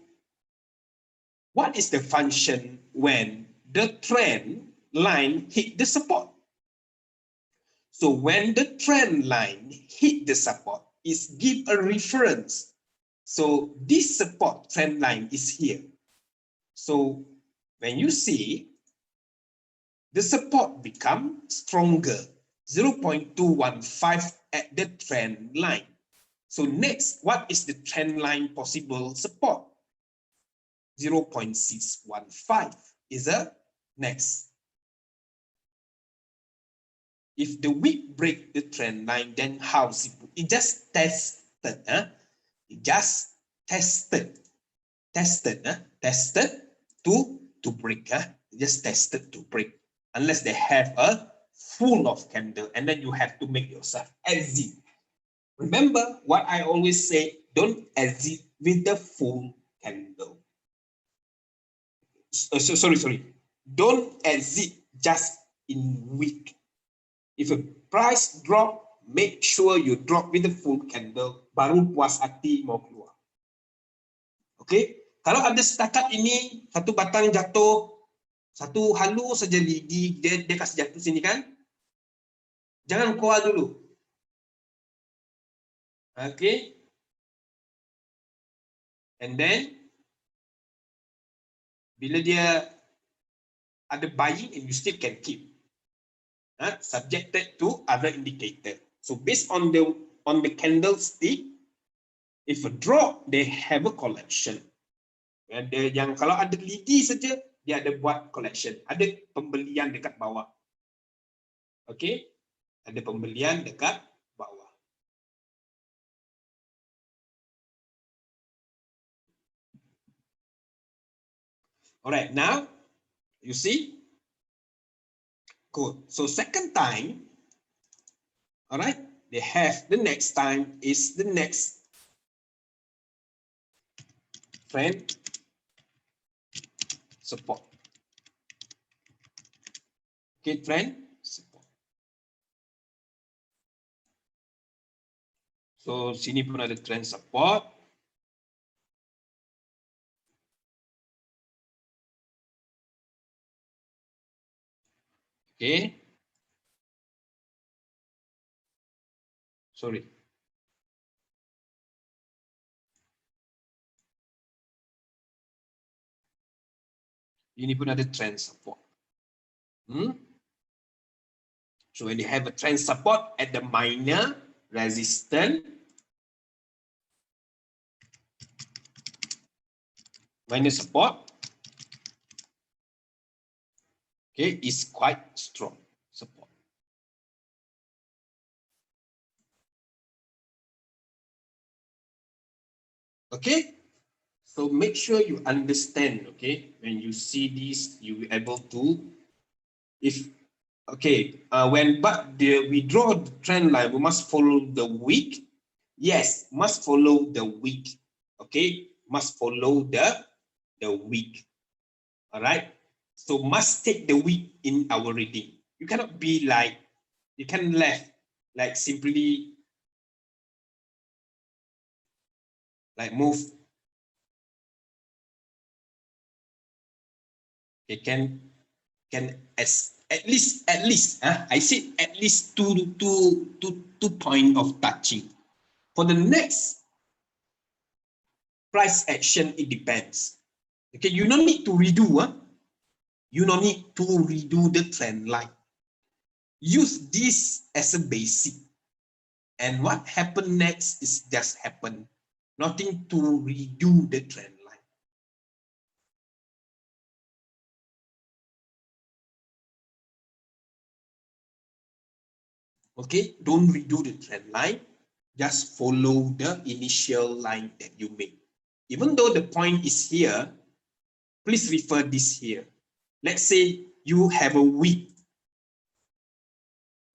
what is the function when the trend line hit the support? So when the trend line hit the support, is give a reference. So this support trend line is here. So when you see, the support become stronger, 0.215 at the trend line. So next, what is the trend line possible support? 0.615 is a next. If the wick break the trend line, then how simple? It just tested, it just tested to break, It just tested to break, unless they have a full of candle, and then you have to make yourself exit. Remember what I always say, don't exit with the full candle. Sorry. Don't exit just in weak. If a price drop, make sure you drop with the full candle, baru puas hati mau keluar. Okay? Kalau ada setakat ini, satu batang jatuh, satu halu saja lidi, dia kasih jatuh sini kan? Jangan keluar dulu. Okay? And then Bila dia ada buying and you still can keep. Subjected to other indicator. So based on the candlestick, if a drop, they have a collection. Ada yang kalau ada lidi saja, dia ada buat collection. Ada pembelian dekat bawah. Okay, ada pembelian dekat bawah. Alright, now you see. Good. So second time, all right, they have the next time is the next trend support. Okay, trend support. So sini pun ada trend support. Okay. Sorry. Ini pun ada trend support. So when you have a trend support at the minor resistance, minor support, okay, is quite strong support. Okay, so make sure you understand. Okay, when you see this, you will be able to, if okay, we draw the trend line, we must follow the wick. Yes, must follow the wick. Okay, must follow the wick. All right, so must take the wick in our reading. You cannot be like, you can left like simply like move. It can at least I said at least two point of touching. For the next price action, it depends. Okay, you don't need to redo. You don't need to redo the trend line. Use this as a basic. And what happened next is just happen. Nothing to redo the trend line. Okay, don't redo the trend line. Just follow the initial line that you make. Even though the point is here, please refer this here. Let's say you have a wick.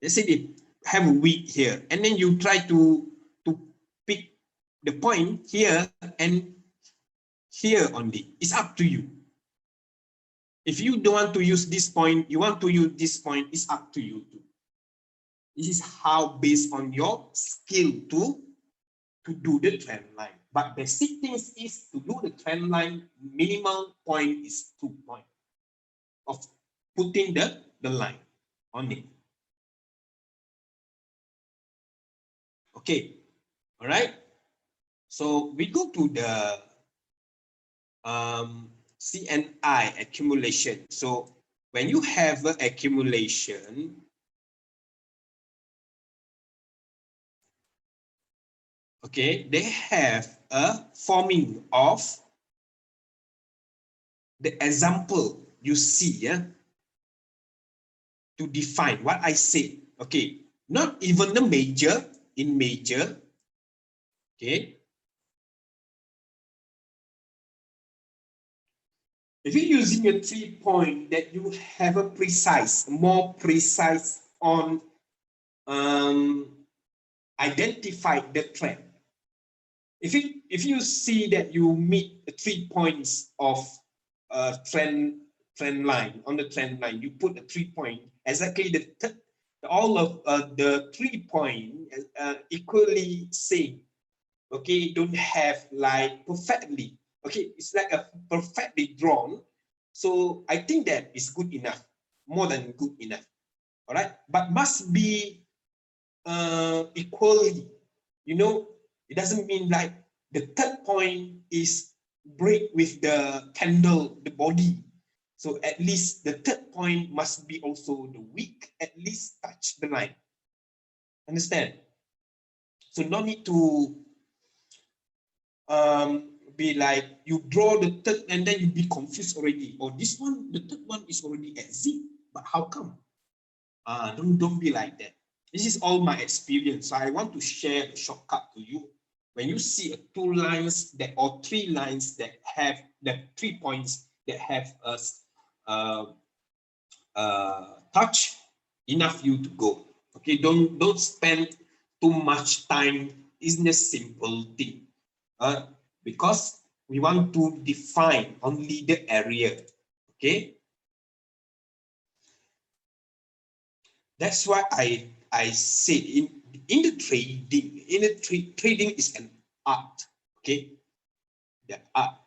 Let's say they have a wick here, and then you try to pick the point here and here only. It's up to you. If you don't want to use this point, you want to use this point, it's up to you too. This is how, based on your skill to do the trend line. But basic things is to do the trend line, minimum point is 2 points of putting the line on it. Okay, all right. So we go to the CNI accumulation. So when you have an accumulation, okay, they have a forming of the example you see, yeah, to define what I said. Okay, not even the major, in major, okay. If you're using a 3 point that you have a precise, more precise on identify the trend. If you see that you meet 3 points of trend line, on the trend line, you put a 3 point, exactly all of the 3 point equally same. Okay, don't have like perfectly. Okay, it's like a perfectly drawn. So I think that is good enough, more than good enough. All right, but must be equally. You know, it doesn't mean like the third point is break with the candle, the body. So at least the third point must be also the wick, at least touch the line. Understand? So no need to be like you draw the third and then you be confused already. Or this one, the third one is already at Z, but how come? Don't be like that. This is all my experience. So I want to share a shortcut to you. When you see two lines that or three lines that have the 3 points that have a touch, enough you to go. Okay, don't spend too much time in a simple thing. Because we want to define only the area. Okay, that's why I said in the trading, trading is an art. Okay, the art.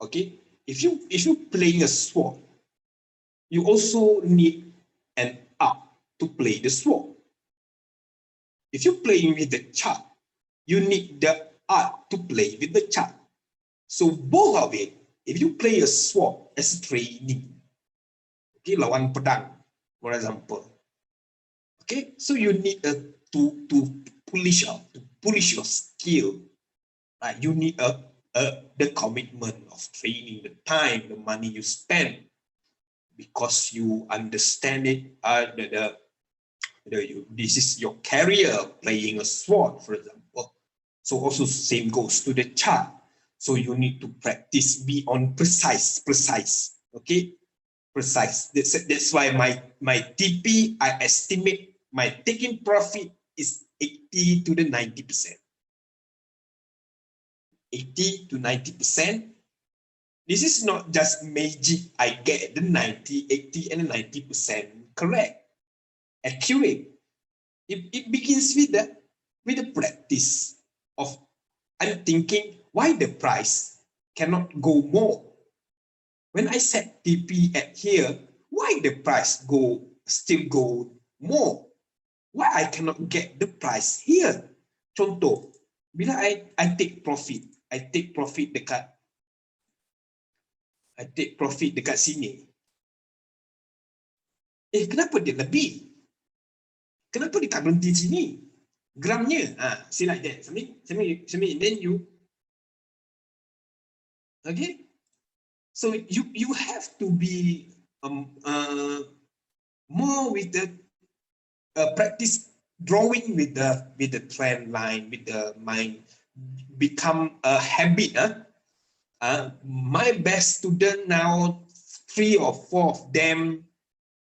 Okay, if you playing a sword, you also need an art to play the sword. If you're playing with the chart, you need the art to play with the chart. So both of it, if you play a sword as training, okay, lawan pedang, for example, okay, so you need to polish your skill, right? You need the commitment of training, the time, the money you spend, because you understand it. This is your career, playing a sword, for example. So also same goes to the chart. So you need to practice, be on precise, okay? Precise. That's why my TP, I estimate my taking profit is 80 to the 90%. 80 to 90%. This is not just magic. I get the 90, 80, and 90% correct, accurate. It begins with the practice of I'm thinking why the price cannot go more. When I set TP at here, why the price still go more? Why I cannot get the price here? Contoh, bila I take profit, I take profit dekat sini. Kenapa dia lebih? Kenapa dia tak berhenti sini? Gramnya, see like that. Something, then you, okay? So you have to be more with the practice drawing with the trend line, with the mind, become a habit. My best student now, 3 or 4 of them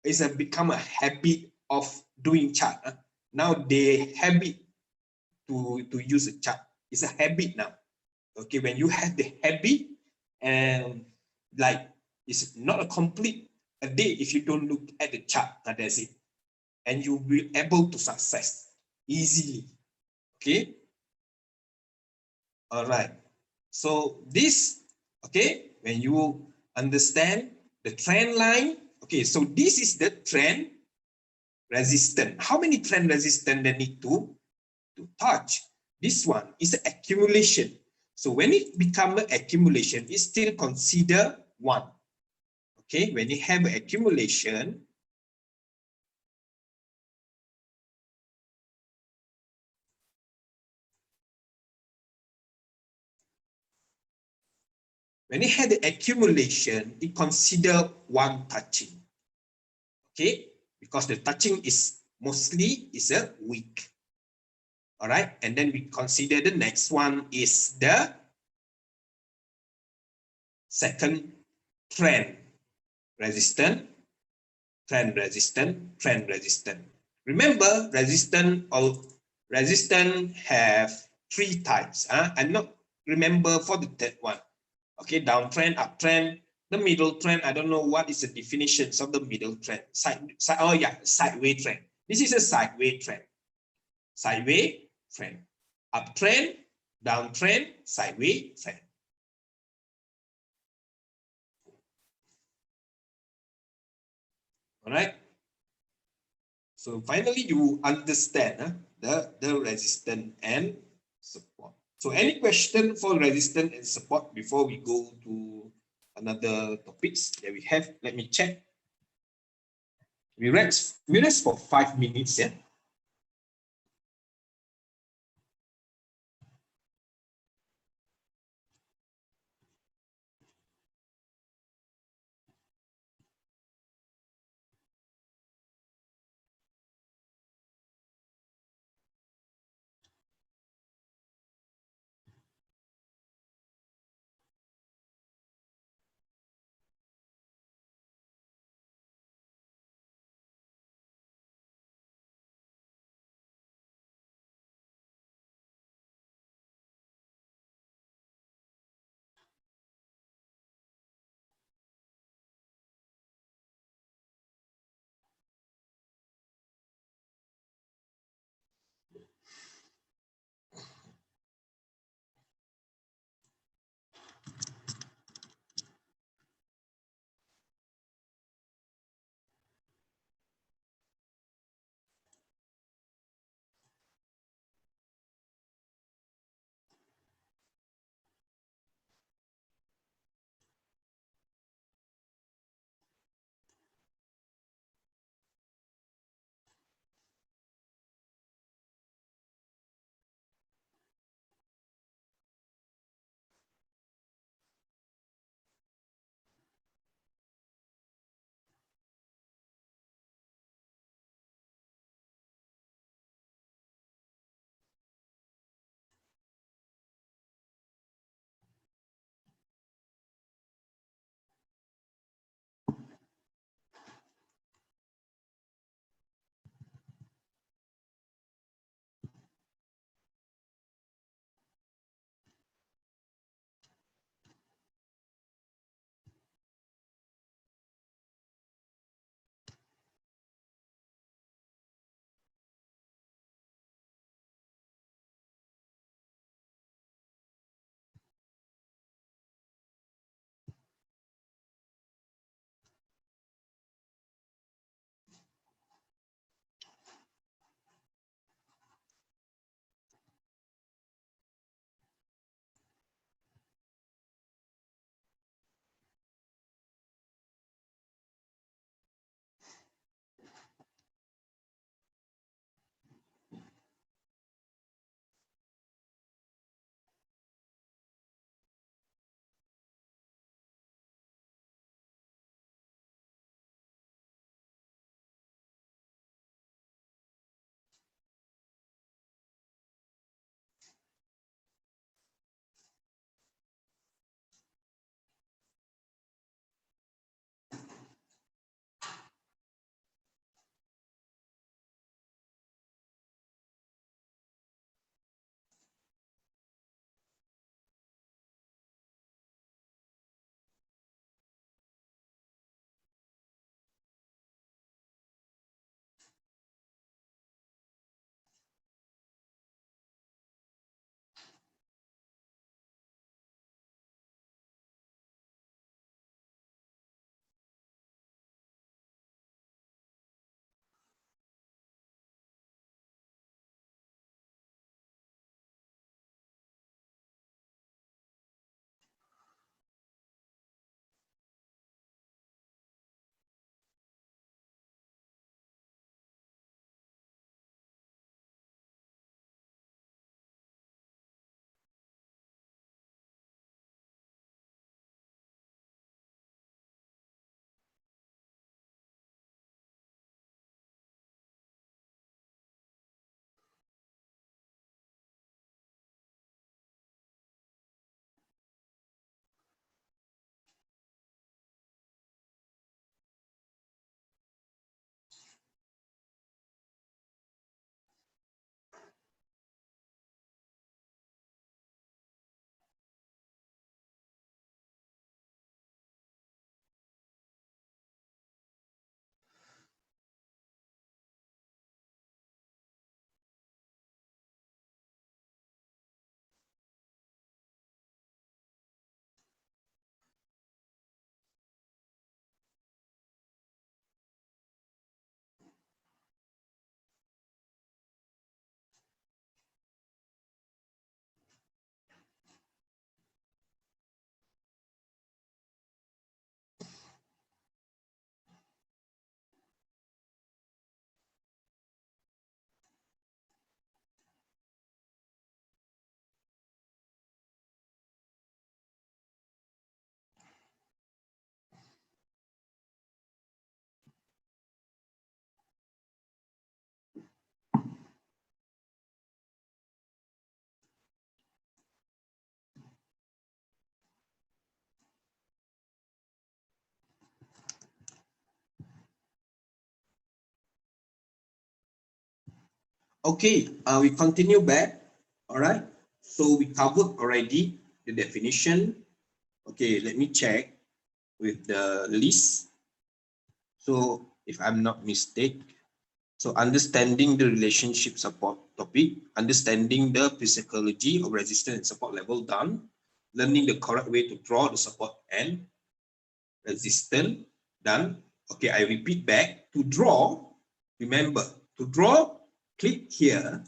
is become a habit of doing chart. Now they habit to use a chart. It's a habit now. Okay, when you have the habit, and like it's not a complete a day if you don't look at the chart. That's it, and you will be able to success easily. Okay. All right. So this, okay, when you understand the trend line, okay, so this is the trend resistance. How many trend resistance they need to touch? This one is an accumulation. So when it becomes an accumulation, it's still considered one. Okay, when you have an accumulation, when you have the accumulation, it consider one touching. Okay, because the touching is mostly is a weak. All right, and then we consider the next one is the second trend resistant, trend resistant, trend resistant. Remember, resistant have 3 types. I'm not remember for the third one. Okay, downtrend, uptrend, the middle trend. I don't know what is the definitions of the middle trend. Sideways trend. This is a sideways trend. Sideways trend. Uptrend, downtrend, sideways trend. All right. So finally, you understand the resistance and support. So any question for resistance and support before we go to another topics that we have? Let me check. We rest for 5 minutes, yeah. Okay, we continue back. All right. So we covered already the definition. Okay, let me check with the list. So if I'm not mistaken, so understanding the relationship support topic, understanding the psychology of resistance and support level done, learning the correct way to draw the support and resistance done. Okay, I repeat back. To draw, remember, to draw, click here,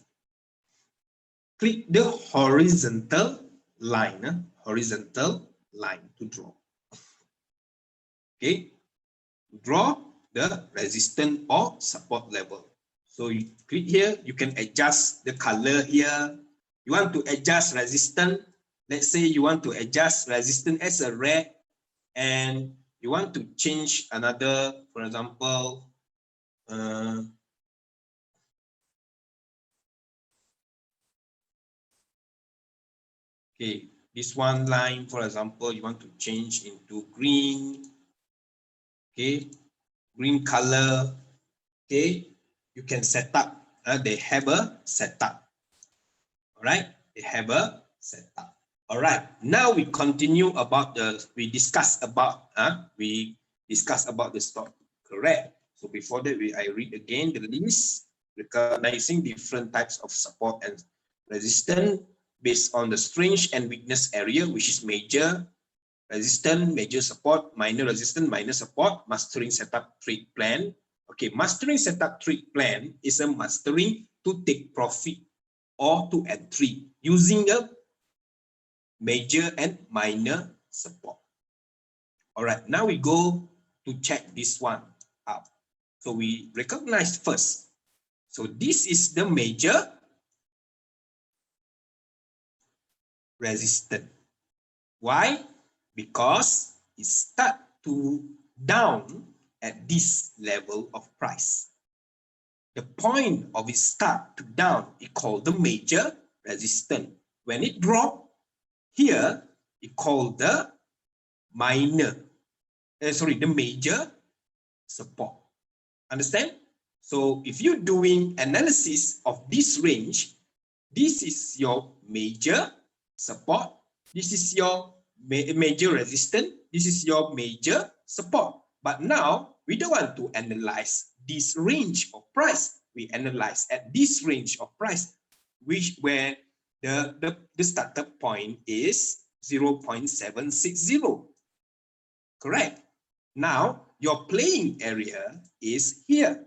click the horizontal line to draw. Okay, draw the resistance or support level. So you click here, you can adjust the color here. You want to adjust resistance. Let's say you want to adjust resistance as a red, and you want to change another, for example, okay, this one line, for example, you want to change into green. Okay, green color. Okay, you can set up. They have a setup. All right, they have a setup. All right, now we continue about we discuss about the stock, correct? So before that, I read again the list, recognizing different types of support and resistance based on the strength and weakness area, which is major resistance, major support, minor resistance, minor support, mastering setup trade plan. Okay, mastering setup trade plan is a mastering to take profit or to entry using a major and minor support. All right, now we go to check this one out. So we recognize first. So this is the major resistance. Why? Because it start to down at this level of price. The point of its start to down is called the major resistance. When it drop here, it called the the major support. Understand? So if you're doing analysis of this range, this is your major support, this is your major resistance, this is your major support. But now we don't want to analyze this range of price. We analyze at this range of price, where the startup point is 0.760. Correct? Now your playing area is here.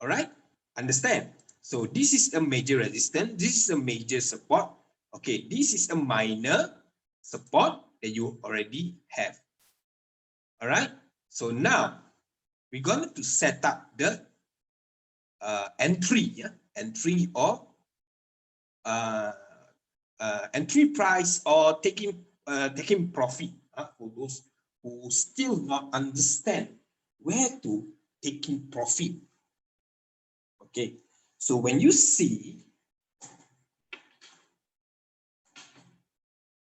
All right, understand? So this is a major resistance, this is a major support. Okay, this is a minor support that you already have. All right, so now we're going to set up the entry, entry or entry price, or taking profit for those who still not understand where to taking profit. Okay, so when you see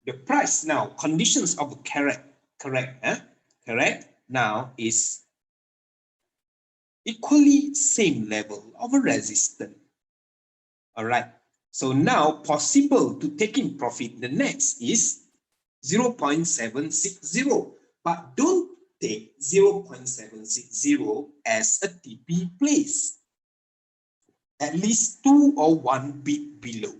the price now, conditions of correct now is equally same level of a resistance. All right, so now possible to taking profit. The next is 0.760, but don't take 0.760 as a TP place. At least 2 or 1 bit below.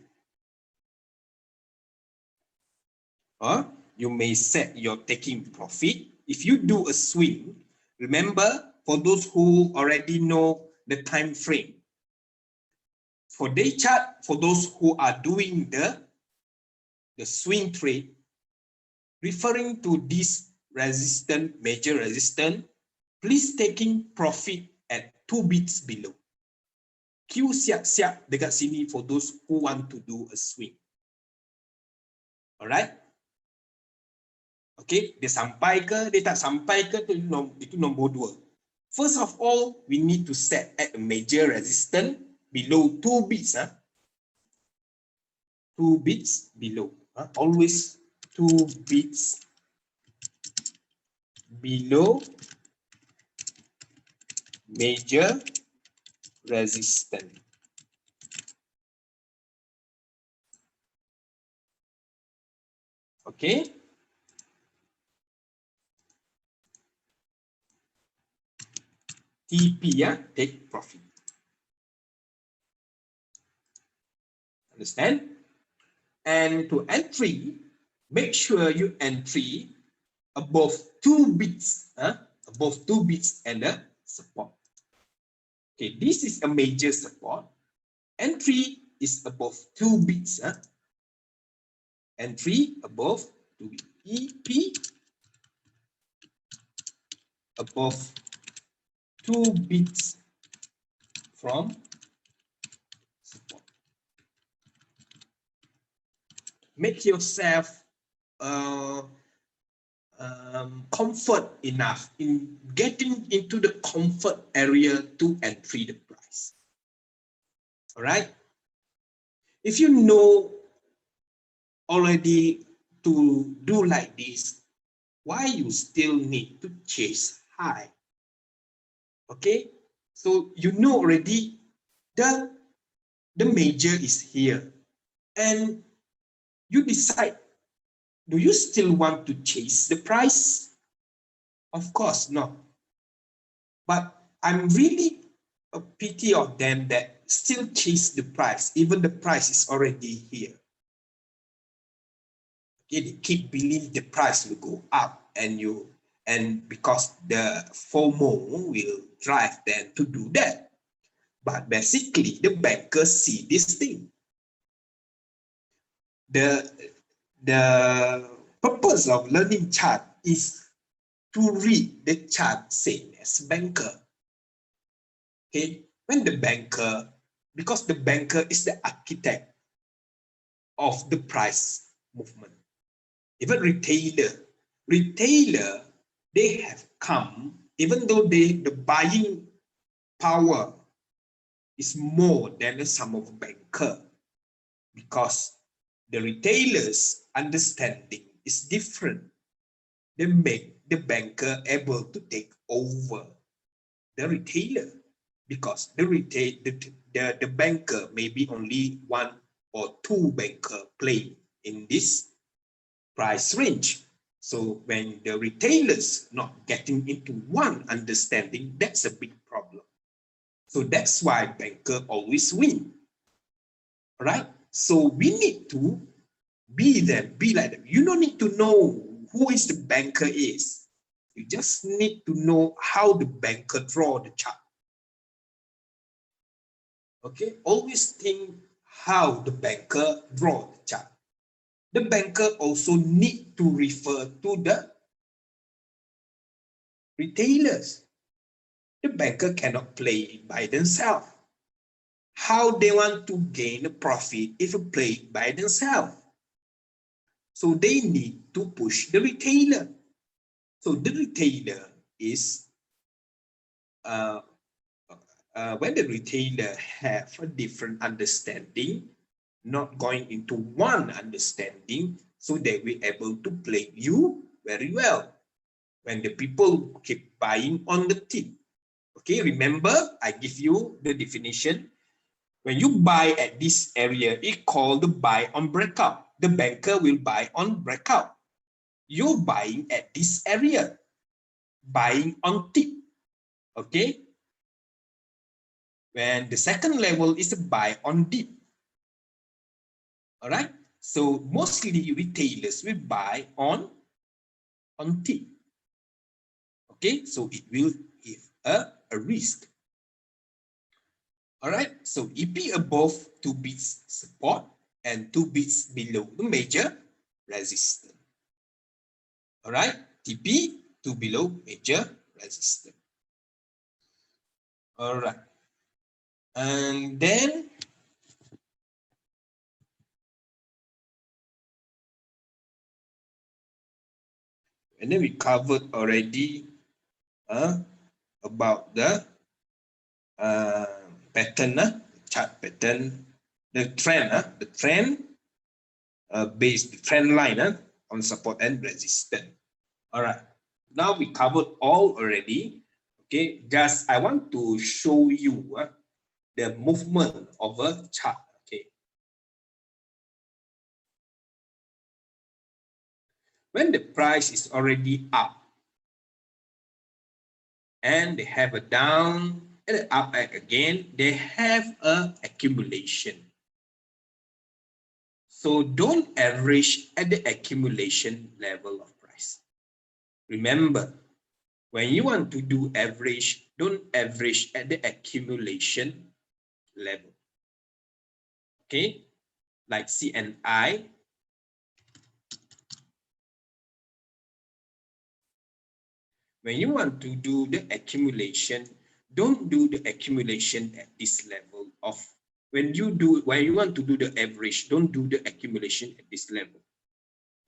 You may set your taking profit. If you do a swing, remember, for those who already know the time frame, for day chart, for those who are doing the swing trade, referring to this resistance, major resistance, please taking profit at 2 bits below. Q siap-siap dekat sini for those who want to do a swing. Alright? Okay, dia sampai ke, dia tak sampai ke, itu nombor 2. First of all, we need to set at a major resistance below 2 bits. 2 bits below. Always 2 bits below major resistance. Okay. TP, yeah, take profit. Understand? And to entry, make sure you entry above 2 bits, above 2 bits and a support. Okay, this is a major support. Entry is above 2 bits. Entry above 2 bits. EP above 2 bits from support. Make yourself comfort enough in getting into the comfort area to entry the price. All right. If you know already to do like this, why you still need to chase high? Okay. So you know already the major is here, and you decide, do you still want to chase the price? Of course not. But I'm really a pity of them that still chase the price, even the price is already here. Okay, they keep believing the price will go up, and because the FOMO will drive them to do that. But basically, the bankers see this thing. The purpose of learning chart is to read the chart same as banker. Okay, when the banker, because the banker is the architect of the price movement. Even retailer, they have come, even though the buying power is more than the sum of banker, because the retailers' understanding is different. They make the banker able to take over the retailer, because the banker may be only one or two banker playing in this price range. So when the retailers not getting into one understanding, that's a big problem. So that's why banker always win. All right. So we need to be them, be like them. You don't need to know who is the banker is. You just need to know how the banker draw the chart. Okay, always think how the banker draw the chart. The banker also need to refer to the retailers. The banker cannot play by themselves. How they want to gain a profit if they play by themselves? So they need to push the retailer. So the retailer is when the retailer have a different understanding, not going into one understanding, so they will able to play you very well. When the people keep buying on the tip. Okay, remember I give you the definition. When you buy at this area, it called the buy on breakout. The banker will buy on breakout. You're buying at this area, buying on tip. Okay. When the second level is a buy on dip. All right. So mostly retailers will buy on tip. Okay. So it will give a risk. All right. So EP above 2 bits support and 2 bits below the major resistance. All right. TP 2 below major resistance. All right. And then we covered already about the pattern, chart pattern, the trend, based the trend line on support and resistance. All right. Now we covered all already. Okay, just I want to show you the movement of a chart. Okay, when the price is already up and they have a down and up again, they have a accumulation. So don't average at the accumulation level of price. Remember, when you want to do average, don't average at the accumulation level. Okay, like CNI. When you want to do the accumulation, don't do the accumulation at this level of, when you want to do the average, don't do the accumulation at this level.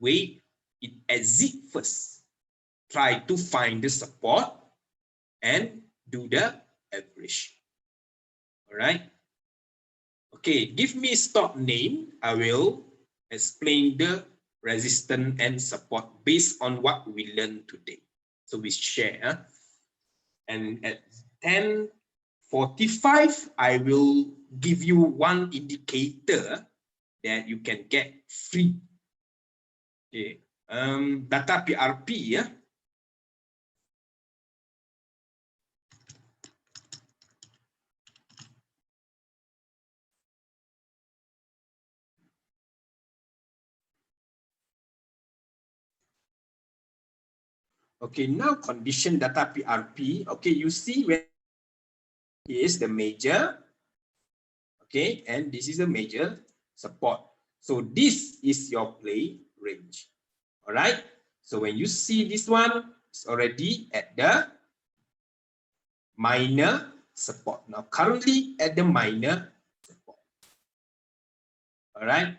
Wait, it exit first. Try to find the support and do the average. All right. Okay, give me stock name. I will explain the resistance and support based on what we learned today. So we share. And at 10:45, I will give you one indicator that you can get free. Okay, data PRP, yeah. Okay, now condition data PRP. Okay, you see where is the major. Okay, and this is the major support. So this is your play range. All right. So when you see this one, it's already at the minor support. Now currently at the minor support. All right.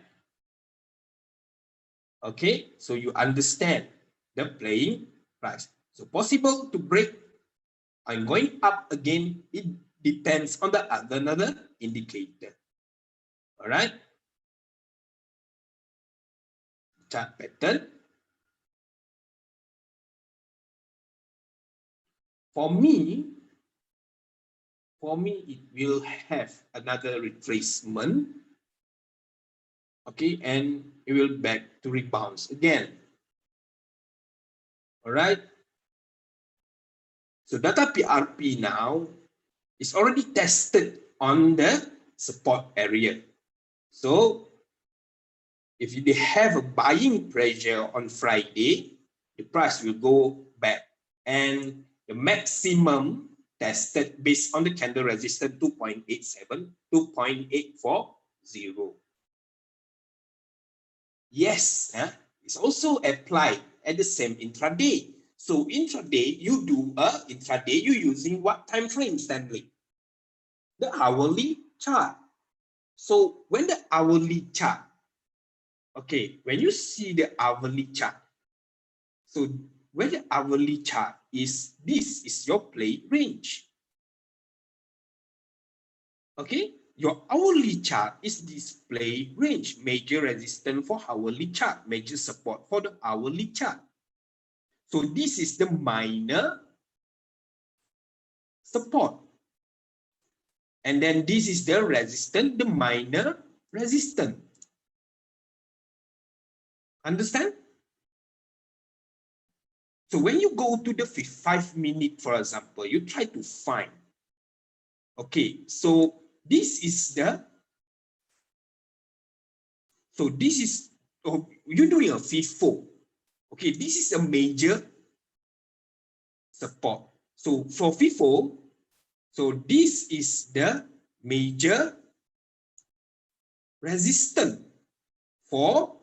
Okay, so you understand the playing price. So possible to break and going up again, it depends on the another indicator. All right. Chart pattern. For me, it will have another retracement. Okay, and it will back to rebounds again. All right. So data PRP now is already tested on the support area. So if they have a buying pressure on Friday, the price will go back. And the maximum tested based on the candle resistance 2.87, 2.840. Yes, it's also applied at the same intraday. So intraday, you do intraday, you using what time frame, Stanley? The hourly chart. So when the hourly chart, okay, when you see the hourly chart, so when the hourly chart is, this is your play range. Okay, your hourly chart is display range, major resistance for hourly chart, major support for the hourly chart. So this is the minor support. And then this is the resistance, the minor resistance. Understand? So when you go to the 5-minute, for example, you try to find. Okay, so this is the, so this is, oh, you're doing a FIFO. Okay, this is a major support. So for FIFO, so this is the major resistance for,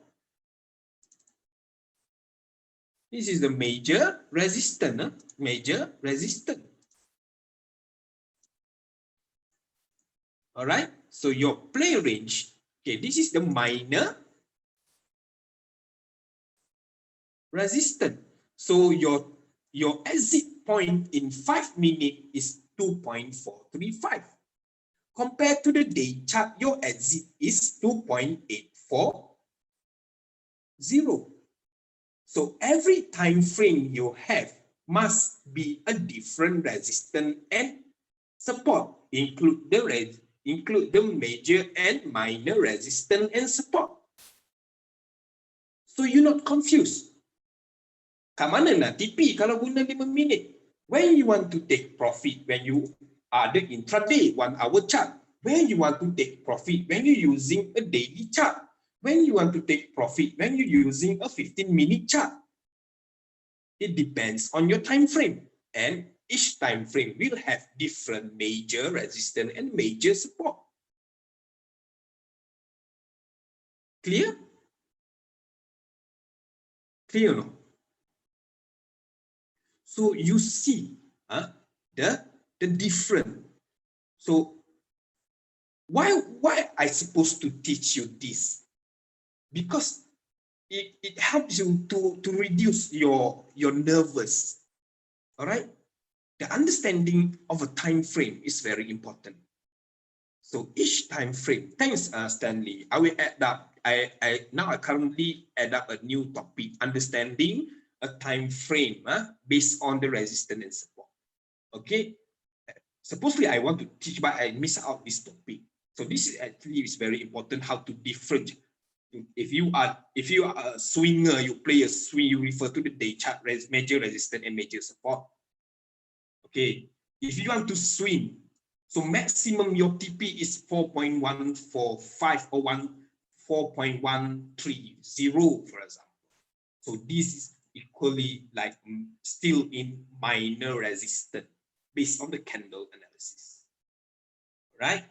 this is the major resistance, major resistance. All right, so your play range, okay, this is the minor resistance. So your exit point in 5 minutes is 2.435. Compared to the day chart, your exit is 2.840. So every time frame you have, must be a different resistance and support. Include the major and minor resistance and support. So you're not confused. Kat mana nak TP kalau guna 5 minit? When you want to take profit, when you are the intraday 1 hour chart, when you want to take profit, when you're using a daily chart, when you want to take profit, when you're using a 15-minute chart. It depends on your time frame, and each time frame will have different major resistance and major support. Clear? Clear or no? So you see the difference. So why I supposed to teach you this? Because it helps you to reduce your nervous. All right, the understanding of a time frame is very important. So each time frame, thanks Stanley. I will add up. I currently add up a new topic, understanding a time frame based on the resistance and support. Okay. Supposedly I want to teach, but I miss out this topic. So this is actually very important, how to differentiate. If you are a swinger, you play a swing, you refer to the day chart, major resistance and major support. Okay, if you want to swing, so maximum your TP is 4.145 or 4.130, for example. So this is equally like still in minor resistance based on the candle analysis. Right?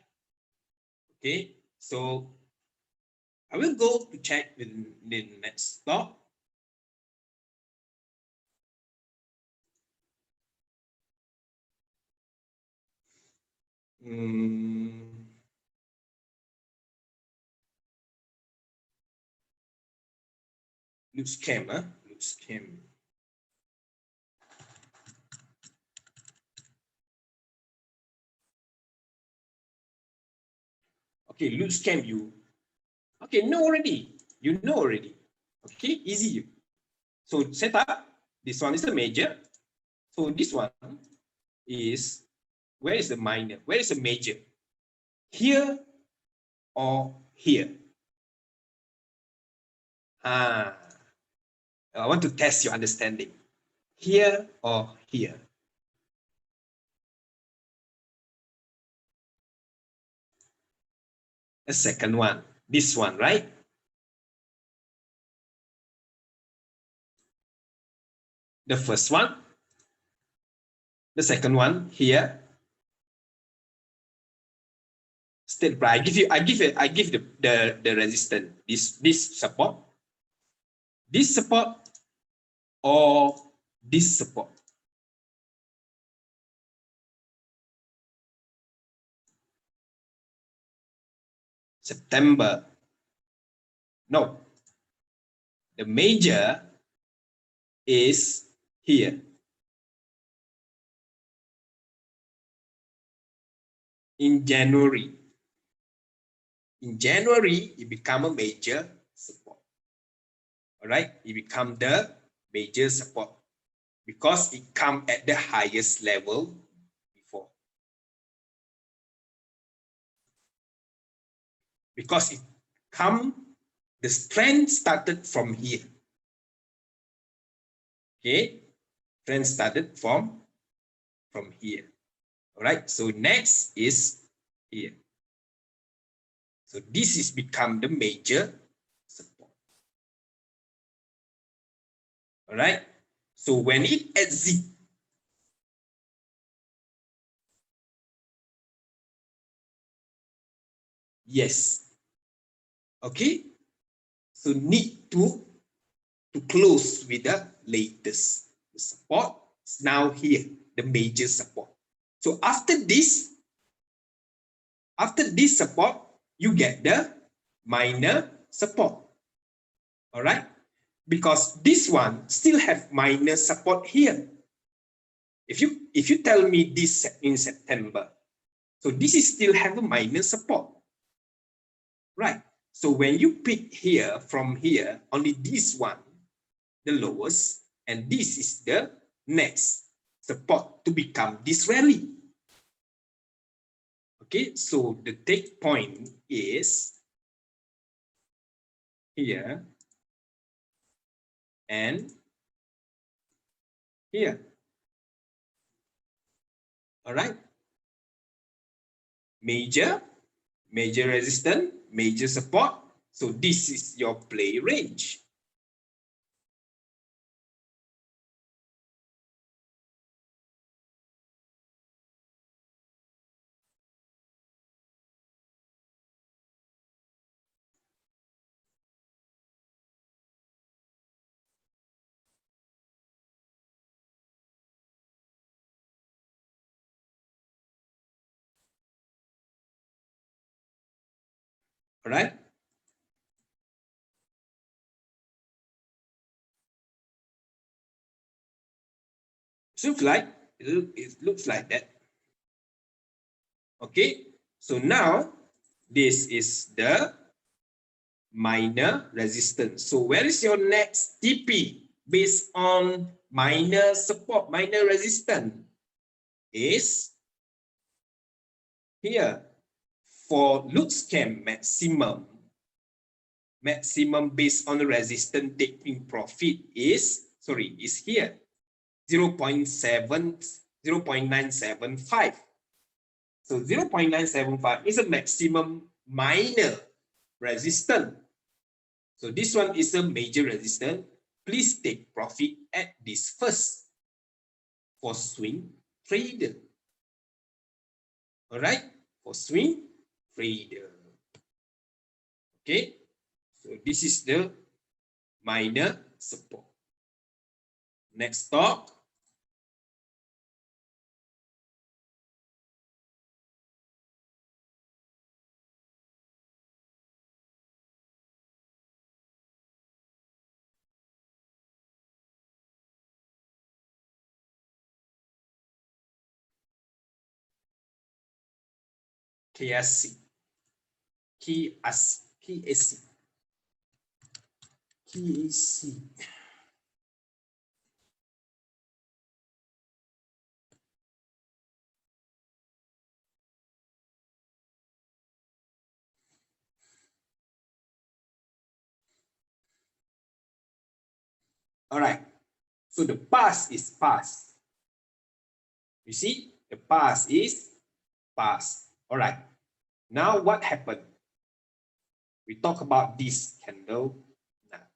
Okay, so I will go to check the next stock. Looks scam, huh? Looks scam. Okay, looks scam you. Okay, know already. You know already. Okay, easy. So set up. This one is the major. So this one is, where is the minor? Where is the major? Here or here? I want to test your understanding. Here or here? The second one, this one, right? The first one, the second one here. Still, I give the resistance. This support, or this support. September. No. The major is here. In January. In January, it become a major support. All right, it become the major support because it come at the highest level before. Because it come, the trend started from here. Okay, trend started from here. All right, so next is here. So this is become the major support. All right, so when it exit, yes, okay, so need to close with the latest. The support is now here, the major support. So after this support, you get the minor support. All right, because this one still have minor support here. If you tell me this in September, so this is still have a minor support, right? So when you pick here from here, only this one, the lowest, and this is the next support to become this rally. Okay, so the take point is here and here. All right. Major resistance, major support. So this is your play range. All right. It looks like that. Okay. So now this is the minor resistance. So where is your next TP based on minor support, minor resistance? Is here for Lutz scam maximum based on the resistance taking profit is here 0.975. So 0.975 is a maximum minor resistance. So this one is a major resistance. Please take profit at this first for swing trader. All right, for swing trader. Okay, so this is the minor support. Next stock. KSC. All right. So the past is past. You see, the past is past. All right. Now what happened? We talk about this candle now.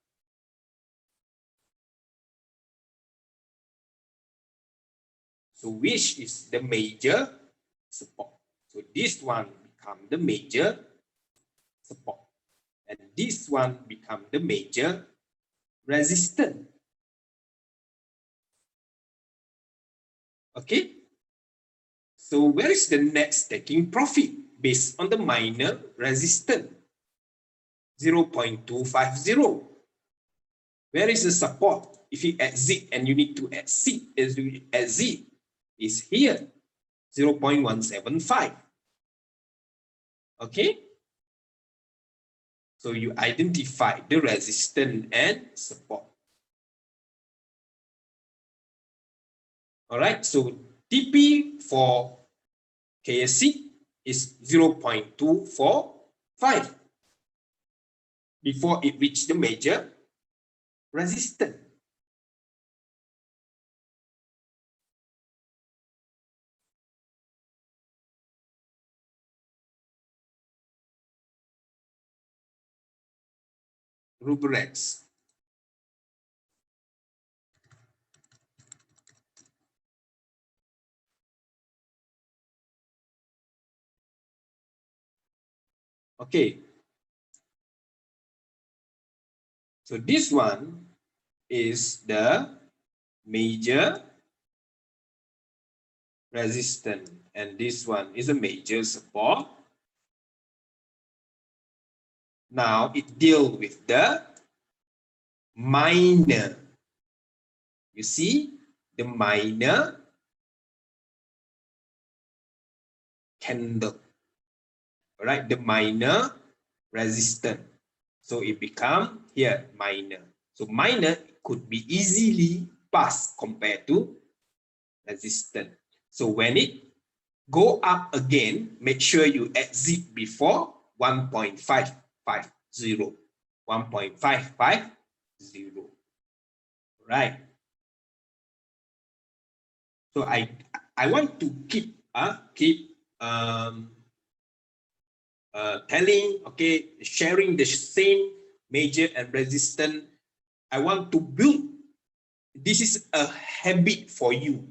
So which is the major support? So this one become the major support. And this one become the major resistance. Okay. So where is the next taking profit based on the minor resistance? 0.250. Where is the support? If you exit and you need to exit is here, 0.175. Okay. So you identify the resistance and support. All right. So TP for KSC is 0.245 before it reached the major resistance. Rubrics. Okay. So this one is the major resistance and this one is a major support. Now it deals with the minor. You see the minor candle. All right, the minor resistance. So it become here minor. So minor could be easily passed compared to resistance. So when it go up again, make sure you exit before 1.550. 1.550. Right. So I want to keep telling, okay, sharing the same major and resistance. I want to build. This is a habit for you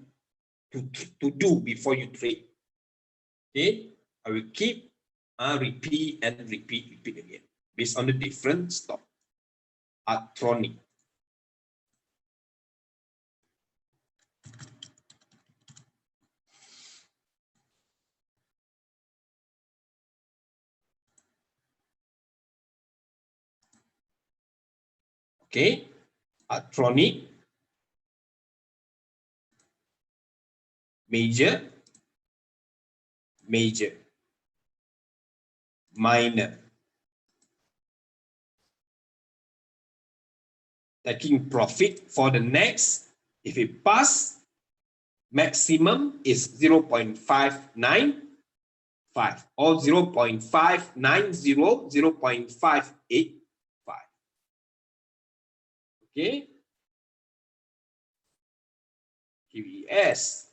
to do before you trade. Okay, I will keep repeat and repeat again based on the different stock. Artronic. Okay, Artronic, major, major, minor. Taking profit for the next, if it pass, maximum is 0.595 or 0.590, 0.585. Okay, QES.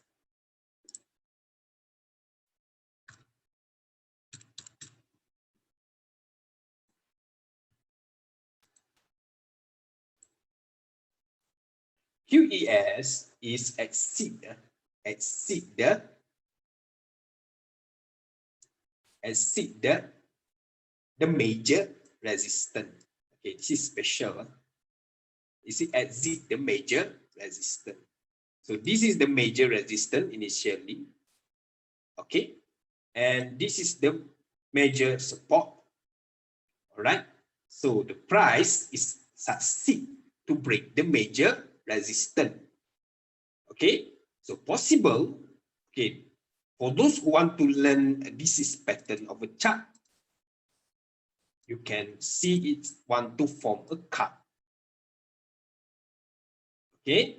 QES is exceed the major resistance. Okay, this is special. Is it exceed the major resistance? So this is the major resistance initially. Okay, and this is the major support. All right. So the price is succeed to break the major resistance. Okay, so possible. Okay, for those who want to learn this is pattern of a chart, you can see it want to form a cut. Okay,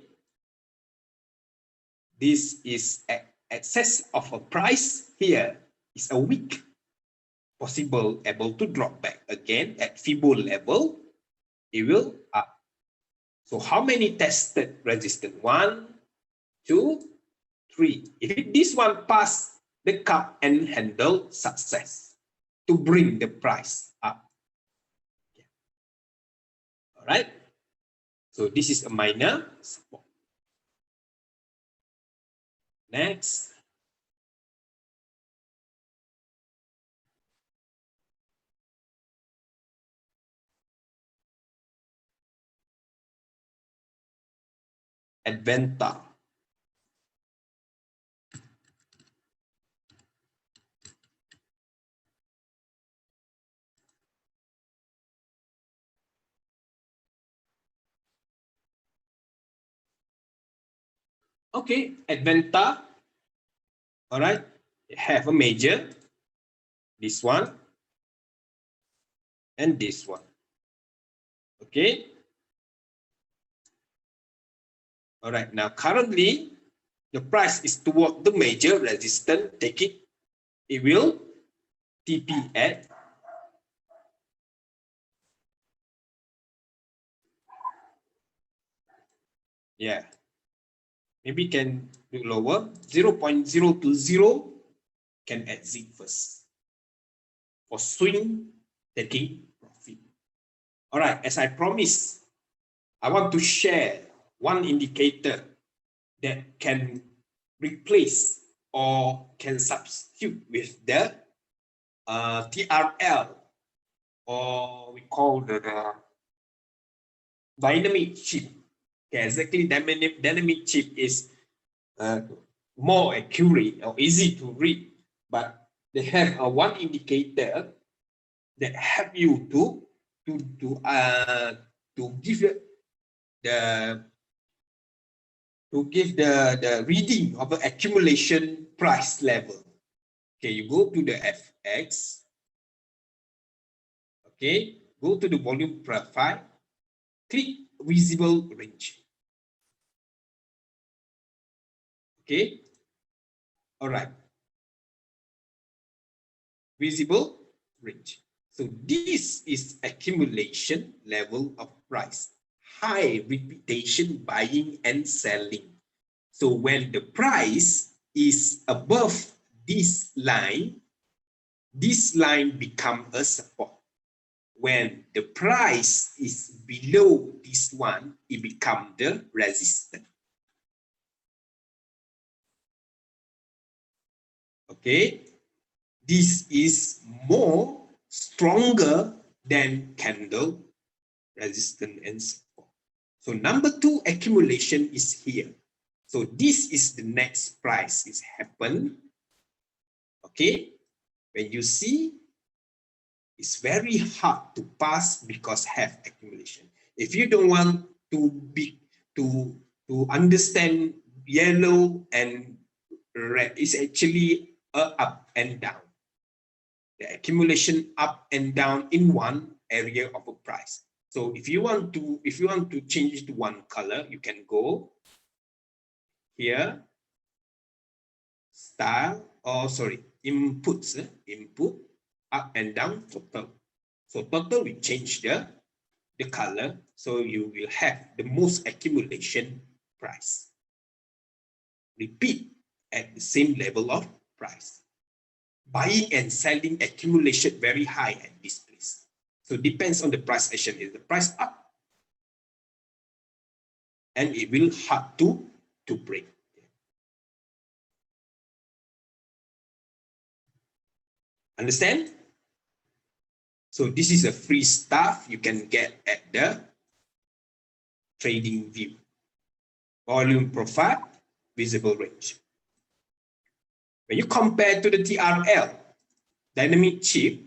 this is excess of a price here is a weak, possible able to drop back again at Fibo level, it will up. So how many tested resistance? 1, 2, 3. If this one pass the cup and handle success to bring the price up. All right. So this is a minor support. Next. Advanta. Okay, Advanta. All right, have a major, this one, and this one. Okay. All right, now currently the price is toward the major resistance. Take it, it will TP at maybe can do lower 0.020 can exit first for swing taking profit. All right, as I promised, I want to share one indicator that can replace or can substitute with the TRL, or we call the dynamic chip. Okay, exactly, dynamic chip is more accurate or easy to read, but they have one indicator that help you to give the reading of the accumulation price level. Okay, you go to the FX. Okay, go to the volume profile, click visible range. Okay. All right. Visible range. So this is accumulation level of price. High repetition buying and selling. So when the price is above this line become a support. When the price is below this one, it become the resistance. Okay, this is more stronger than candle resistance and support. So number 2 accumulation is here. So this is the next price is happen. Okay, when you see, it's very hard to pass because have accumulation. If you don't want to be to understand yellow and red, is actually a up and down. The accumulation up and down in one area of a price. So if you want to change to one color, you can go here, style, or sorry, inputs, input, up and down, total. So total, we change the color, so you will have the most accumulation price. Repeat at the same level of price. Buying and selling accumulation very high at this place. So depends on the price action. Is the price up? And it will hard to break. Understand? So this is a free stuff you can get at the trading view. Volume profile, visible range. When you compare to the TRL, dynamic chip,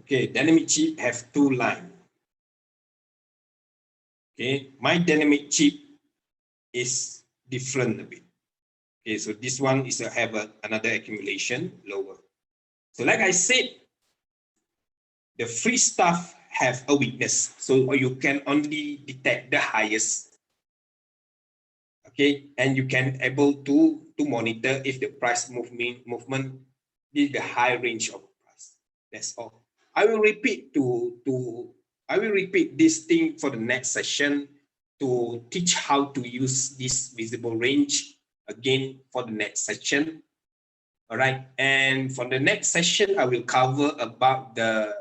okay, dynamic chip have 2 lines. Okay, my dynamic chip is different a bit. Okay, so this one is have another accumulation lower. So like I said, the free stuff have a weakness, so you can only detect the highest. Okay, and you can able to monitor if the price movement is the high range of price. That's all. I will repeat this thing for the next session to teach how to use this visible range again for the next session. All right, and for the next session, I will cover about the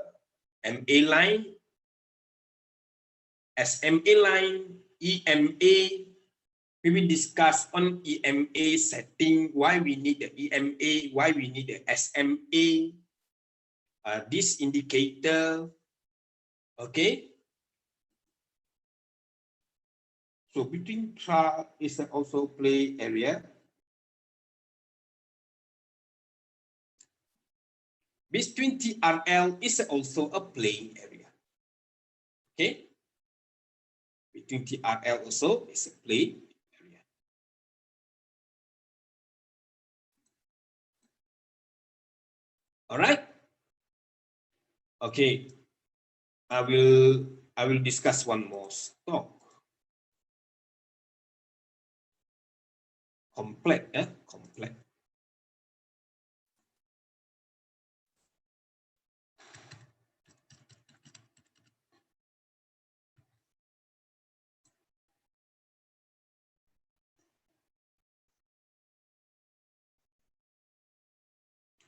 MA line, SMA line, EMA. We will discuss on EMA setting, why we need the EMA, why we need the SMA, this indicator. Okay. So between trial is also play area. Between TRL is also a playing area. Okay. Between TRL also is a play area. All right. Okay. I will discuss one more stock. Complex, complex.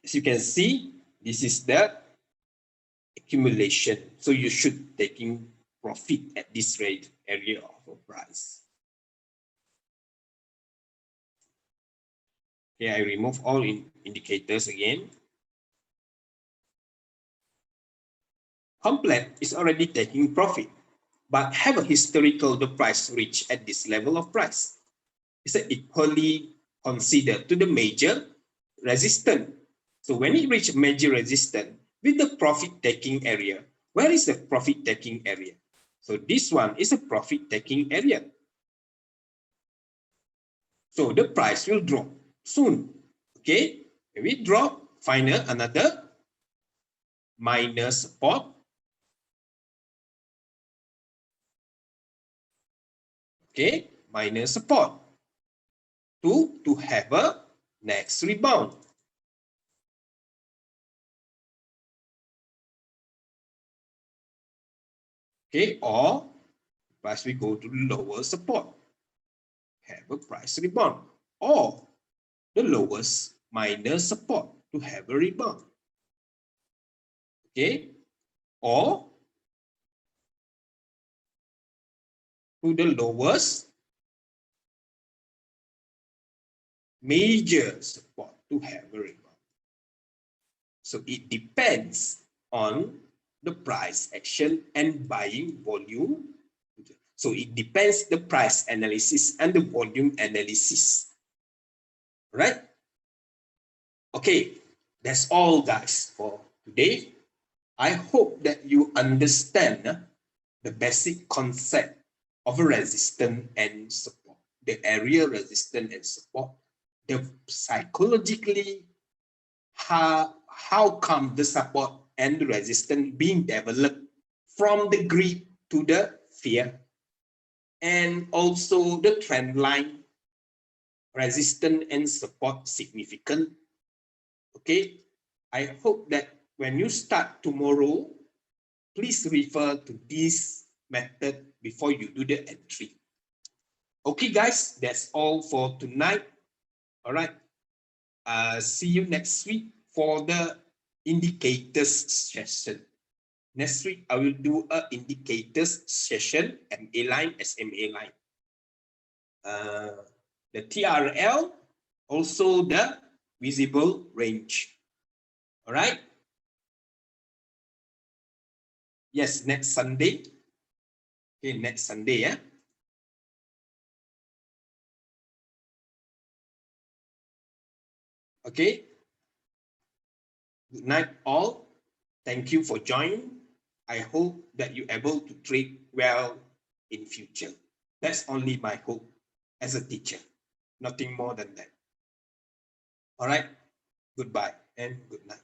As you can see, this is the accumulation. So you should taking profit at this rate area of a price. Okay, I remove all indicators again. Complex is already taking profit, but have a historical the price reach at this level of price. It's equally consider to the major resistance. So when it reaches major resistance with the profit taking area, where is the profit taking area? So this one is a profit taking area. So the price will drop soon. Okay, when we drop, find another minor support. Okay, minor support to have a next rebound. Okay, or price we go to the lower support, have a price rebound, or the lowest minor support to have a rebound. Okay, or to the lowest major support to have a rebound. So it depends on the price action and buying volume. So it depends the price analysis and the volume analysis. Right? Okay, that's all guys for today. I hope that you understand the basic concept of a resistance and support, the area resistance and support, the psychologically how come the support and the resistance being developed from the greed to the fear, and also the trend line resistance and support significant. Okay, I hope that when you start tomorrow, please refer to this method before you do the entry. Okay guys, that's all for tonight. All right, see you next week for the indicators session. Next week, I will do a indicators session, MA line, SMA line. The TRL, also the visible range. All right. Yes, next Sunday. Okay, next Sunday, yeah. Okay. Good night, all. Thank you for joining. I hope that you're able to trade well in future. That's only my hope as a teacher. Nothing more than that. All right. Goodbye and good night.